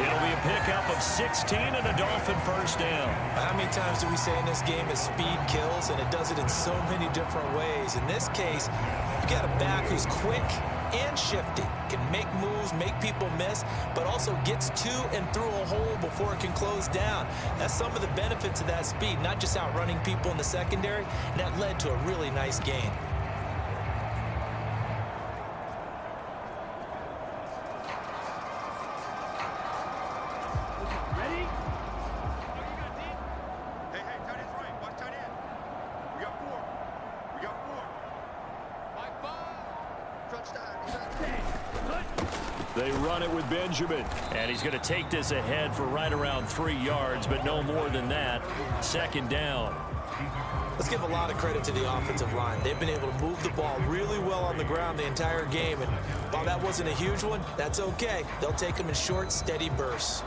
It'll be a pickup of 16 and a Dolphin first down. How many times do we say in this game that speed kills, and it does it in so many different ways? In this case, you got a back who's quick and shifty, can make moves, make people miss, but also gets to and through a hole before it can close down. That's some of the benefits of that speed, not just outrunning people in the secondary, and that led to a really nice gain. They run it with Benjamin. And he's going to take this ahead for right around 3 yards, but no more than that. Second down. Let's give a lot of credit to the offensive line. They've been able to move the ball really well on the ground the entire game. And while that wasn't a huge one, that's okay. They'll take them in short, steady bursts.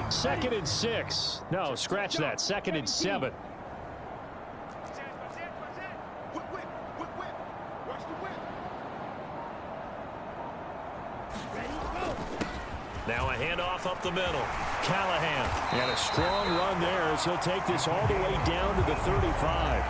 Second and 6. No, scratch that. Second and 7. Now a handoff up the middle. Callahan. And a strong run there as he'll take this all the way down to the 35.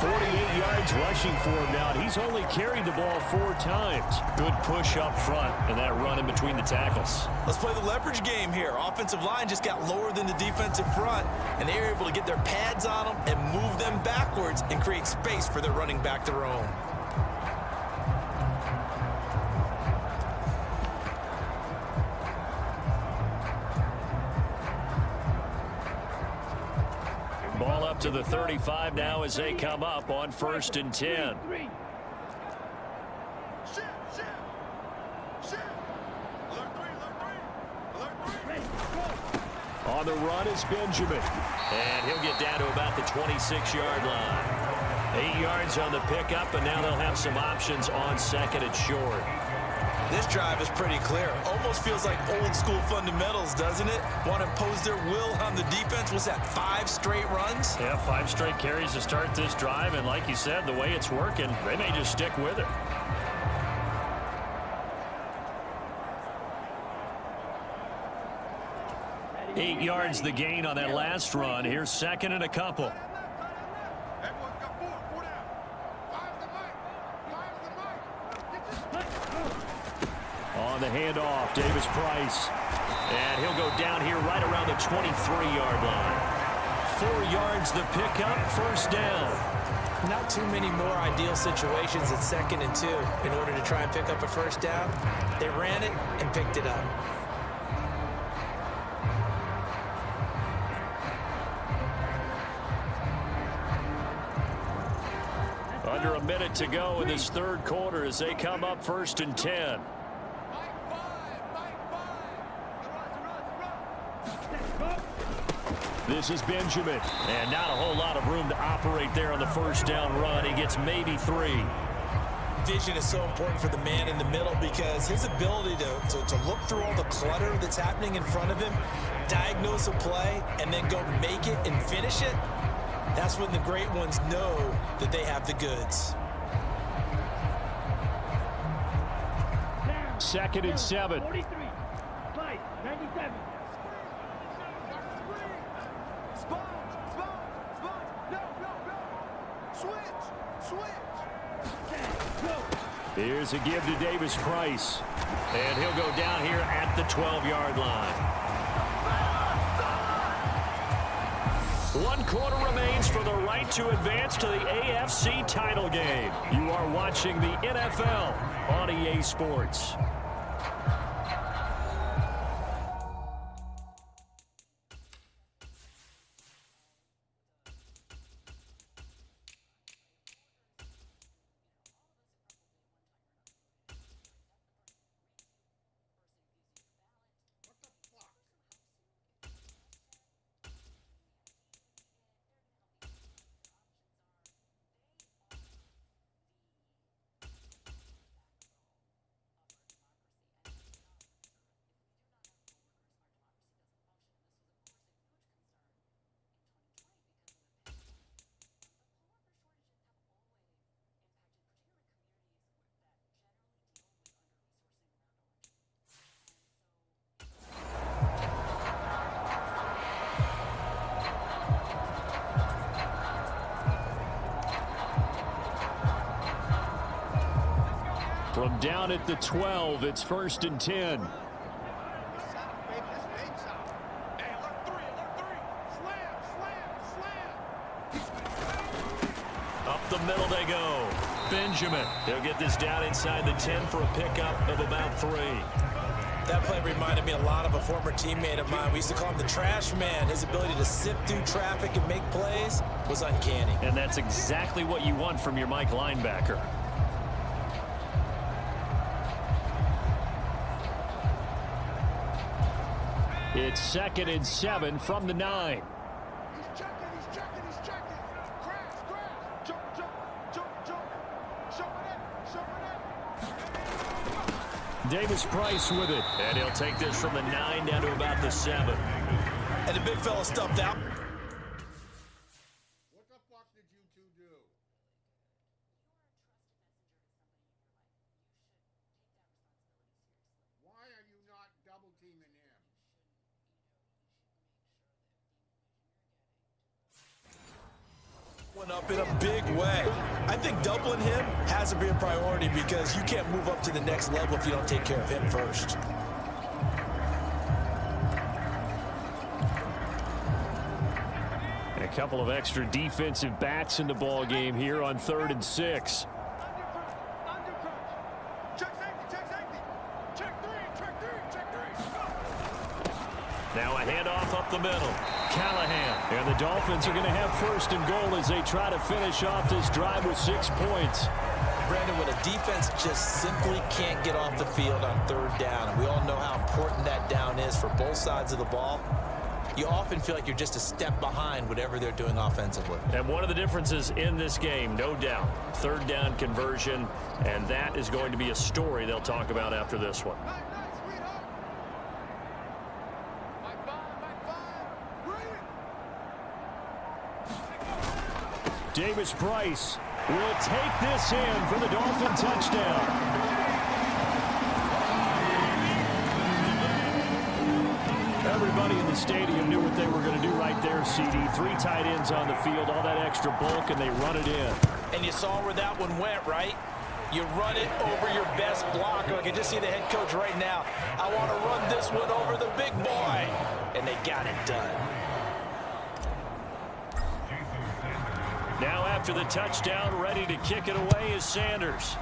48 yards rushing for him now. He's only carried the ball 4 times. Good push up front and that run in between the tackles. Let's play the leverage game here. Offensive line just got lower than the defensive front, and they were able to get their pads on them and move them backwards and create space for their running back to roam. Ball up to the 35 now as they come up on 1st and 10. On the run is Benjamin. And he'll get down to about the 26-yard line. 8 yards on the pickup, and now they'll have some options on 2nd and short. This drive is pretty clear. Almost feels like old school fundamentals, doesn't it? Want to impose their will on the defense. Was that 5 straight runs? Yeah, 5 straight carries to start this drive, and like you said, the way it's working, they may just stick with it. Eight yards the gain on that last run. Here's 2nd and a couple. On the handoff, Davis Price. And he'll go down here right around the 23-yard line. 4 yards the pickup, 1st down. Not too many more ideal situations at 2nd and 2 in order to try and pick up a 1st down. They ran it and picked it up. Under a minute to go in this 3rd quarter as they come up 1st and 10. This is Benjamin. And not a whole lot of room to operate there on the 1st down run. He gets maybe 3. Vision is so important for the man in the middle because his ability to look through all the clutter that's happening in front of him, diagnose a play, and then go make it and finish it, that's when the great ones know that they have the goods. 2nd and 7. 43. Slide. 97. Sponge. No. Switch. Here's a give to Davis Price. And he'll go down here at the 12-yard line. 1 quarter remains for the right to advance to the AFC title game. You are watching the NFL on EA Sports. From down at the 12, it's 1st and 10. Up the middle they go. Benjamin. They'll get this down inside the 10 for a pickup of about 3. That play reminded me a lot of a former teammate of mine. We used to call him the trash man. His ability to sift through traffic and make plays was uncanny. And that's exactly what you want from your Mike linebacker. It's 2nd and 7 from the 9. He's checking, he's checking, he's checking. Crash, crash. Jump, jump, jump, jump. Show it up. Davis Price with it. And he'll take this from the 9 down to about the 7. And the big fella stumped out. What the fuck did you two do? Why are you not double teaming him? One up in a big way. I think doubling him has to be a priority because you can't move up to the next level if you don't take care of him first. A couple of extra defensive backs in the ball game here on 3rd and 6. Under crunch. Check safety, check safety. Check three. Now a handoff up the middle. Callahan. And the Dolphins are going to have 1st and goal as they try to finish off this drive with 6 points. Brandon, when a defense just simply can't get off the field on 3rd down, and we all know how important that down is for both sides of the ball, you often feel like you're just a step behind whatever they're doing offensively. And one of the differences in this game, no doubt, 3rd down conversion, and that is going to be a story they'll talk about after this one. Nice, sweetheart. My five. Read it. Davis Price will take this in for the Dolphin touchdown. Everybody in the stadium knew what they were going to do right there, CD. 3 tight ends on the field, all that extra bulk, and they run it in. And you saw where that one went, right? You run it over your best blocker. I can just see the head coach right now. I want to run this one over the big boy. And they got it done. Now after the touchdown, ready to kick it away is Sanders.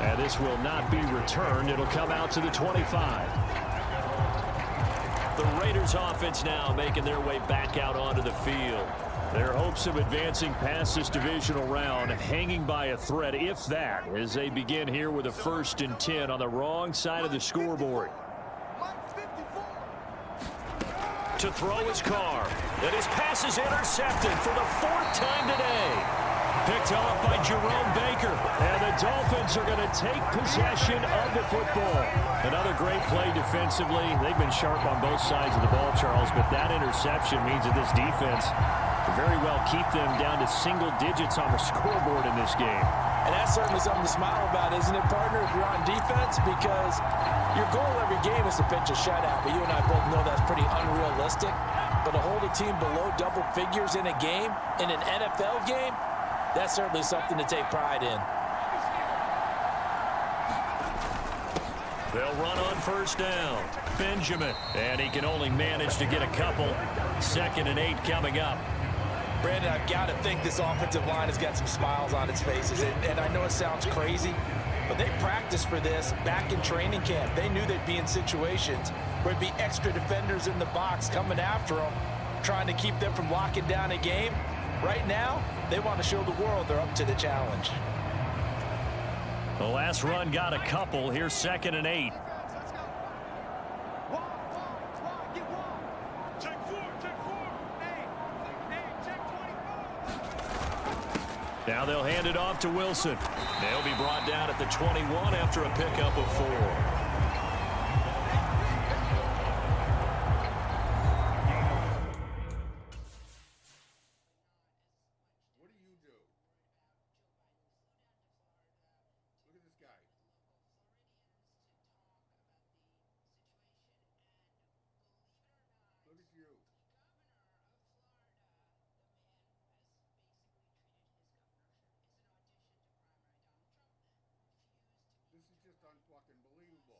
And this will not be returned. It'll come out to the 25. The Raiders offense now making their way back out onto the field. Their hopes of advancing past this divisional round hanging by a thread, if that, as they begin here with a 1st and 10 on the wrong side of the scoreboard. To throw his Carr. And his pass is intercepted for the 4th time today. Picked off by Jerome Baker. And the Dolphins are going to take possession of the football. Another great play defensively. They've been sharp on both sides of the ball, Charles, but that interception means that this defense can very well keep them down to single digits on the scoreboard in this game. And that's certainly something to smile about, isn't it, partner, if you're on defense? Because your goal every game is to pitch a shutout, but you and I both know that's pretty unrealistic. But to hold a team below double figures in a game, in an NFL game, that's certainly something to take pride in. They'll run on 1st down. Benjamin. And he can only manage to get a couple. 2nd and 8 coming up. Brandon, I've got to think this offensive line has got some smiles on its faces. And I know it sounds crazy, but they practiced for this back in training camp. They knew they'd be in situations where there'd be extra defenders in the box coming after them, trying to keep them from locking down a game. Right now, they want to show the world they're up to the challenge. The last run got a couple. Here's 2nd and 8. Now they'll hand it off to Wilson. They'll be brought down at the 21 after a pickup of 4. This is just unfucking believable.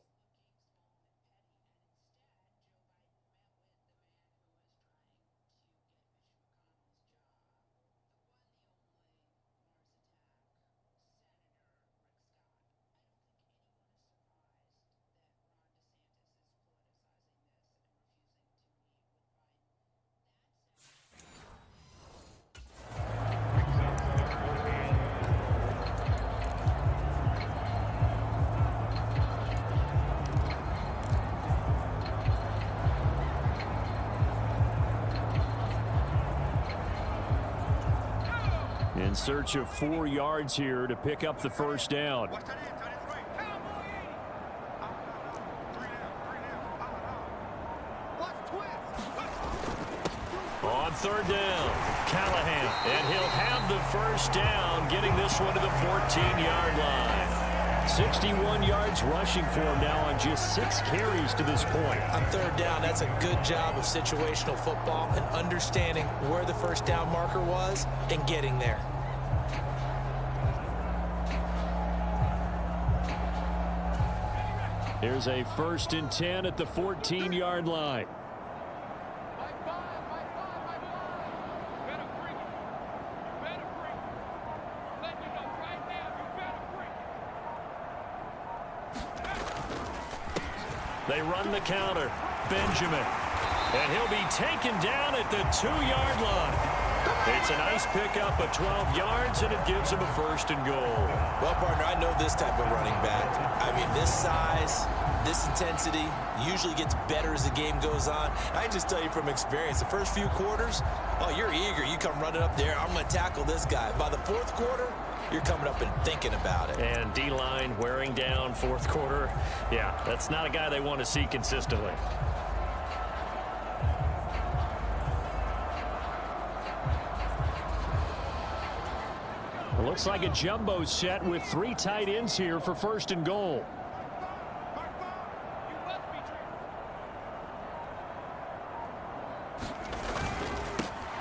In search of 4 yards here to pick up the first down. Watch that end, tight end's right. Three down. Watch twist. On third down, Callahan, and he'll have the first down, getting this one to the 14-yard line. 61 yards rushing for him now on just 6 carries to this point. On third down, that's a good job of situational football and understanding where the first down marker was and getting there. Here's a 1st and 10 at the 14-yard line. They run the counter. Benjamin. And he'll be taken down at the 2-yard line. It's a nice pickup of 12 yards, and it gives him a 1st and goal. Well, partner, I know this type of running back. I mean, this size, this intensity usually gets better as the game goes on. I can just tell you from experience, the first few quarters, oh, you're eager. You come running up there, I'm going to tackle this guy. By the 4th quarter, you're coming up and thinking about it. And D-line wearing down 4th quarter. Yeah, that's not a guy they want to see consistently. It looks like a jumbo set with 3 tight ends here for 1st and goal.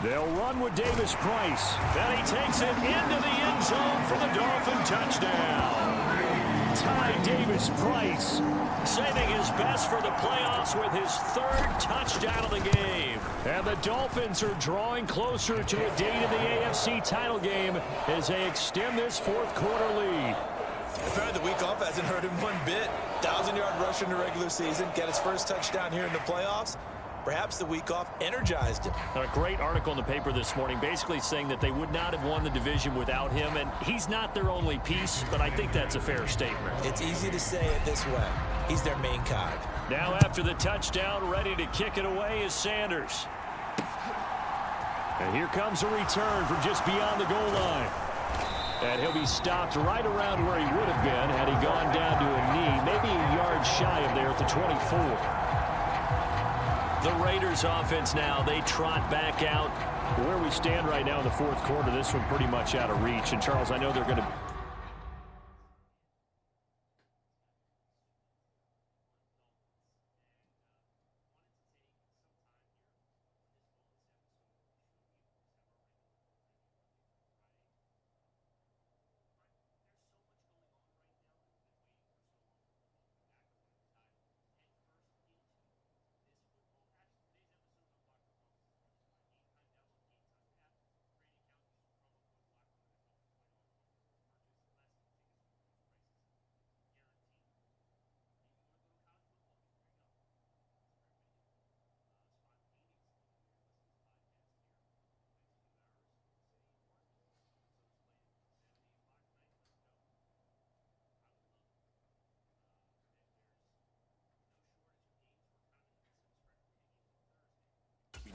They'll run with Davis Price. And he takes it into the end zone for the Dolphin touchdown. Ty Davis Price Saving his best for the playoffs with his 3rd touchdown of the game. And the Dolphins are drawing closer to a date in the AFC title game as they extend this 4th quarter lead. The week off hasn't hurt him one bit. 1,000-yard rush in the regular season, get his 1st touchdown here in the playoffs. Perhaps the week off energized him. A great article in the paper this morning basically saying that they would not have won the division without him, and he's not their only piece, but I think that's a fair statement. It's easy to say it this way. He's their main cog. Now after the touchdown, ready to kick it away is Sanders. And here comes a return from just beyond the goal line. And he'll be stopped right around where he would have been had he gone down to a knee, maybe a yard shy of there at the 24. The Raiders offense now, they trot back out. Where we stand right now in the 4th quarter, this one pretty much out of reach. And Charles, I know they're going to...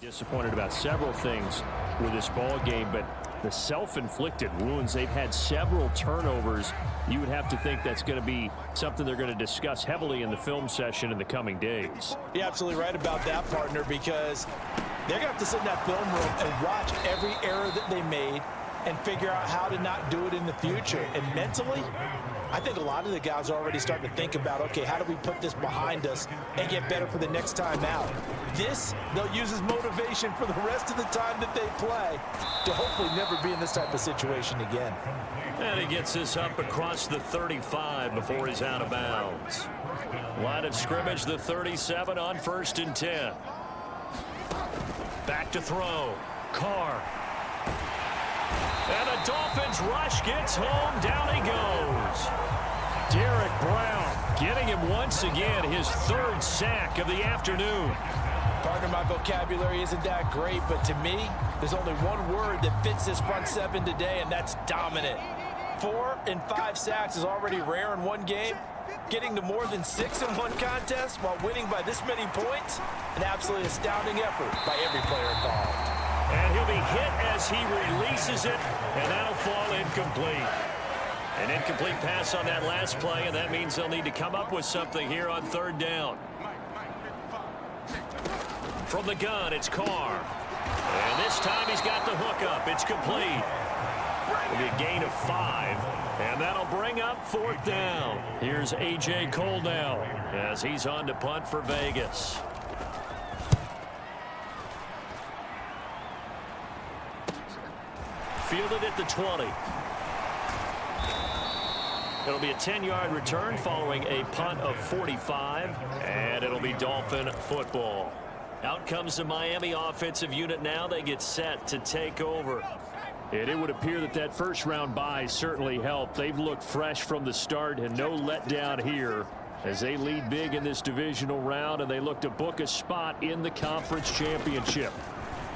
disappointed about several things with this ball game, but the self-inflicted wounds, they've had several turnovers. You would have to think that's going to be something they're going to discuss heavily in the film session in the coming days. You're absolutely right about that, partner, because they're going to have to sit in that film room and watch every error that they made and figure out how to not do it in the future. And mentally, I think a lot of the guys are already starting to think about, okay, how do we put this behind us and get better for the next time out? This, they'll use as motivation for the rest of the time that they play to hopefully never be in this type of situation again. And he gets this up across the 35 before he's out of bounds. Line of scrimmage, the 37 on 1st and 10. Back to throw. Carr. And the Dolphins rush gets home. Down he goes. Derek Brown getting him once again, his 3rd sack of the afternoon. Partner, my vocabulary isn't that great, but to me, there's only one word that fits this front 7 today, and that's dominant. 4 and 5 sacks is already rare in one game. Getting to more than 6 in one contest while winning by this many points, an absolutely astounding effort by every player involved. And he'll be hit as he releases it, and that'll fall incomplete. An incomplete pass on that last play, and that means they'll need to come up with something here on third down. From the gun, it's Carr. And this time he's got the hookup. It's complete. It'll be a gain of 5, and that'll bring up fourth down. Here's A.J. Cole now as he's on to punt for Vegas. Fielded at the 20. It'll be a 10-yard return following a punt of 45, and it'll be Dolphin football. Out comes the Miami offensive unit now. They get set to take over. And it would appear that that first-round bye certainly helped. They've looked fresh from the start and no letdown here as they lead big in this divisional round, and they look to book a spot in the conference championship.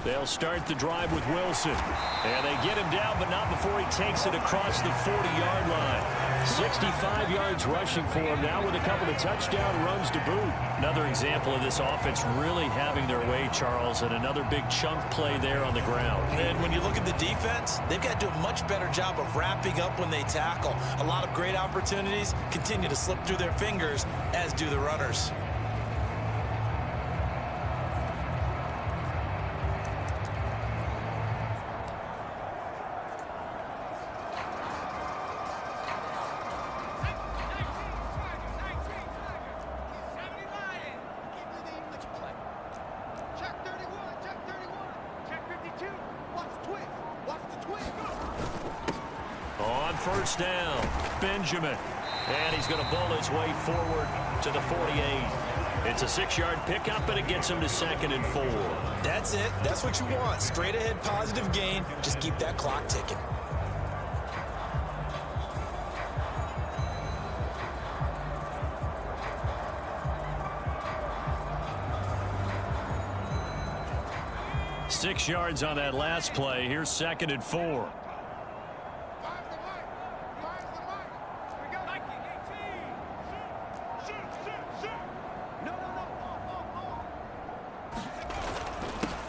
They'll start the drive with Wilson. And they get him down, but not before he takes it across the 40-yard line. 65 yards rushing for him now with a couple of touchdown runs to boot. Another example of this offense really having their way, Charles, and another big chunk play there on the ground. And when you look at the defense, they've got to do a much better job of wrapping up when they tackle. A lot of great opportunities continue to slip through their fingers, as do the runners. First down, Benjamin. And he's going to bowl his way forward to the 48. It's a 6-yard pickup, and it gets him to 2nd and 4. That's it. That's what you want. Straight ahead positive gain. Just keep that clock ticking. Six yards on that last play. Here's 2nd and 4.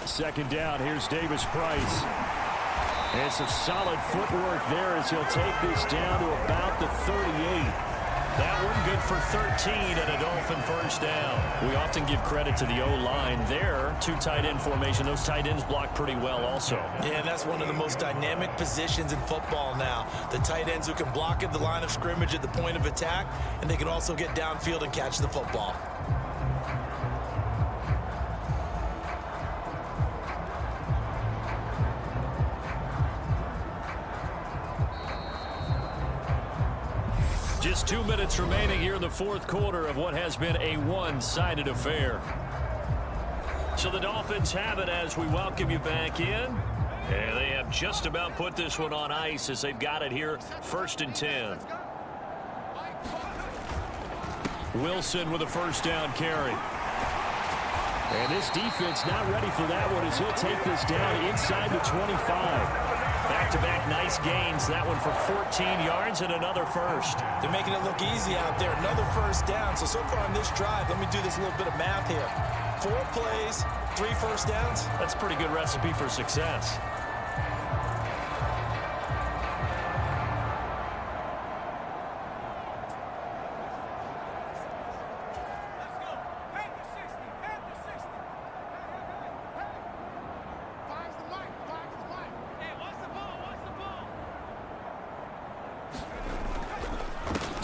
Second down, here's Davis Price. And some solid footwork there as he'll take this down to about the 38. That one good for 13 and a Dolphin first down. We often give credit to the O-line there. 2 tight end formation. Those tight ends block pretty well also. Yeah, and that's one of the most dynamic positions in football now. The tight ends who can block at the line of scrimmage at the point of attack, and they can also get downfield and catch the football. Just 2 minutes remaining here in the fourth quarter of what has been a one-sided affair. So the Dolphins have it as we welcome you back in. And they have just about put this one on ice as they've got it here, 1st and 10. Wilson with a first down carry. And this defense not ready for that one as he'll take this down inside the 25. Back-to-back nice gains. That one for 14 yards and another first. They're making it look easy out there. Another first down. So far on this drive, let me do this little bit of math here. 4 plays, 3 first downs. That's a pretty good recipe for success.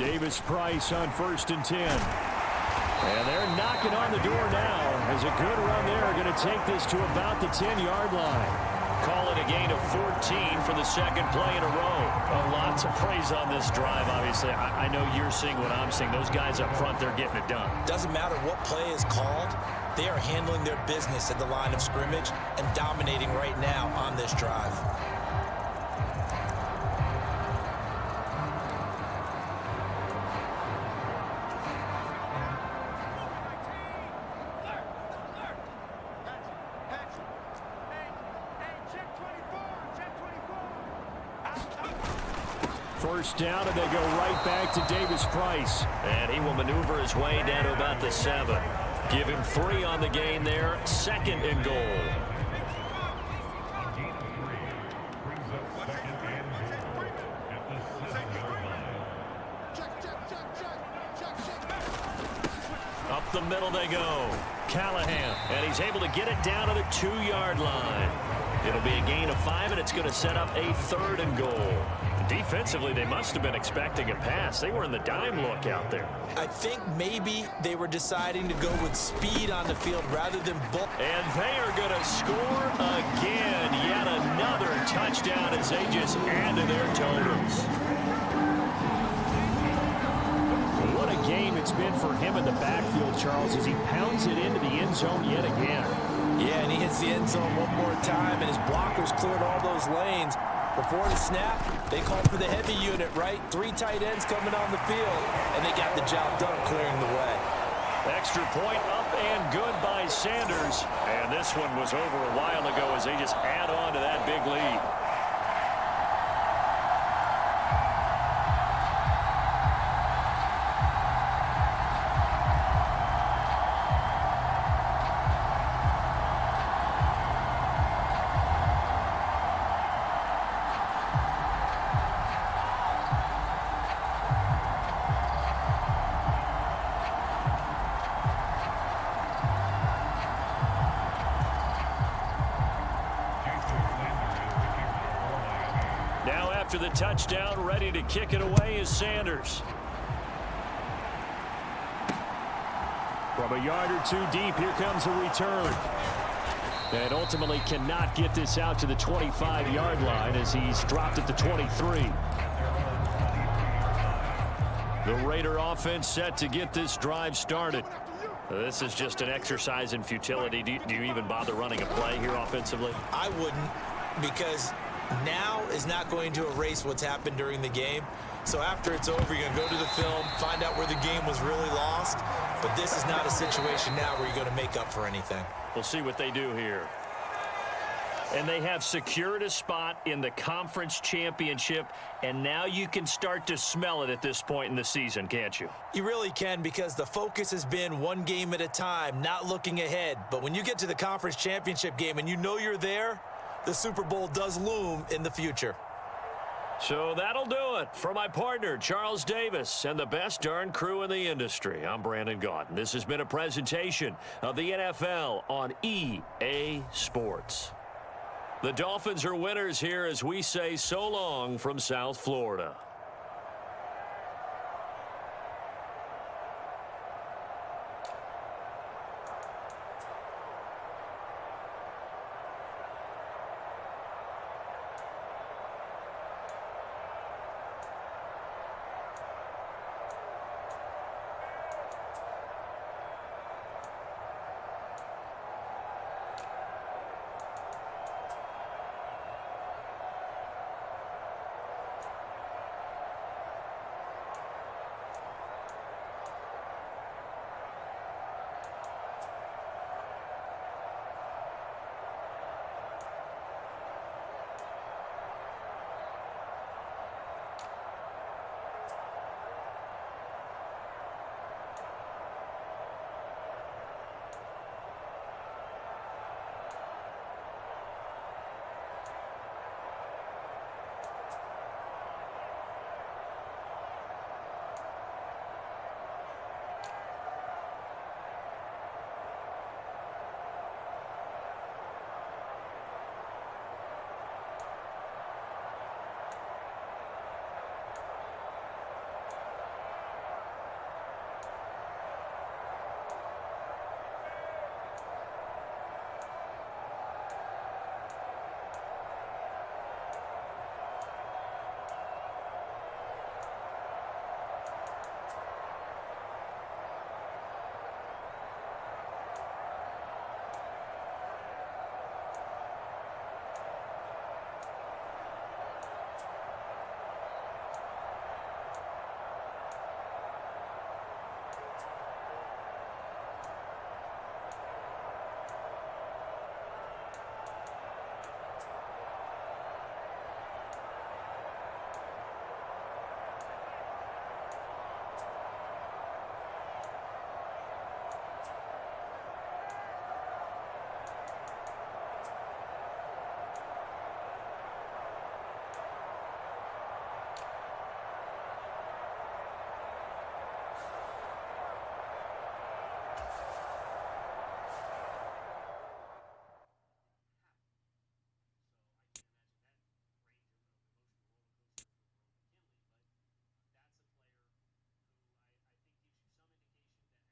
Davis Price on 1st and 10. And they're knocking on the door now as a good run there are going to take this to about the 10-yard line. Call it a gain of 14 for the 2nd play in a row. A lot to praise on this drive, obviously. I know you're seeing what I'm seeing. Those guys up front, they're getting it done. Doesn't matter what play is called. They are handling their business at the line of scrimmage and dominating right now on this drive. First down, and they go right back to Davis Price. And he will maneuver his way down to about the 7. Give him 3 on the gain there. 2nd and goal. Up the middle they go. Callahan, and he's able to get it down to the 2-yard line. It'll be a gain of 5, and it's going to set up a 3rd and goal. Defensively, they must have been expecting a pass. They were in the dime look out there. I think maybe they were deciding to go with speed on the field rather than bulk. And they are going to score again. Yet another touchdown as they just add to their totals. What a game it's been for him in the backfield, Charles, as he pounds it into the end zone yet again. Yeah, and he hits the end zone one more time, and his blockers cleared all those lanes. Before the snap, they called for the heavy unit, right? 3 tight ends coming on the field, and they got the job done clearing the way. Extra point up and good by Sanders. And this one was over a while ago as they just add on to that big lead. After the touchdown, ready to kick it away is Sanders. From a yard or 2 deep, here comes a return. And ultimately cannot get this out to the 25-yard line as he's dropped at the 23. The Raider offense set to get this drive started. This is just an exercise in futility. Do you even bother running a play here offensively? I wouldn't, because now is not going to erase what's happened during the game. So after it's over, you're going to go to the film, find out where the game was really lost. But this is not a situation now where you're going to make up for anything. We'll see what they do here. And they have secured a spot in the conference championship, and now you can start to smell it at this point in the season, can't you? You really can, because the focus has been one game at a time, not looking ahead. But when you get to the conference championship game and you know you're there, the Super Bowl does loom in the future. So that'll do it. For my partner, Charles Davis, and the best darn crew in the industry, I'm Brandon Gaudin. This has been a presentation of the NFL on EA Sports. The Dolphins are winners here as we say so long from South Florida.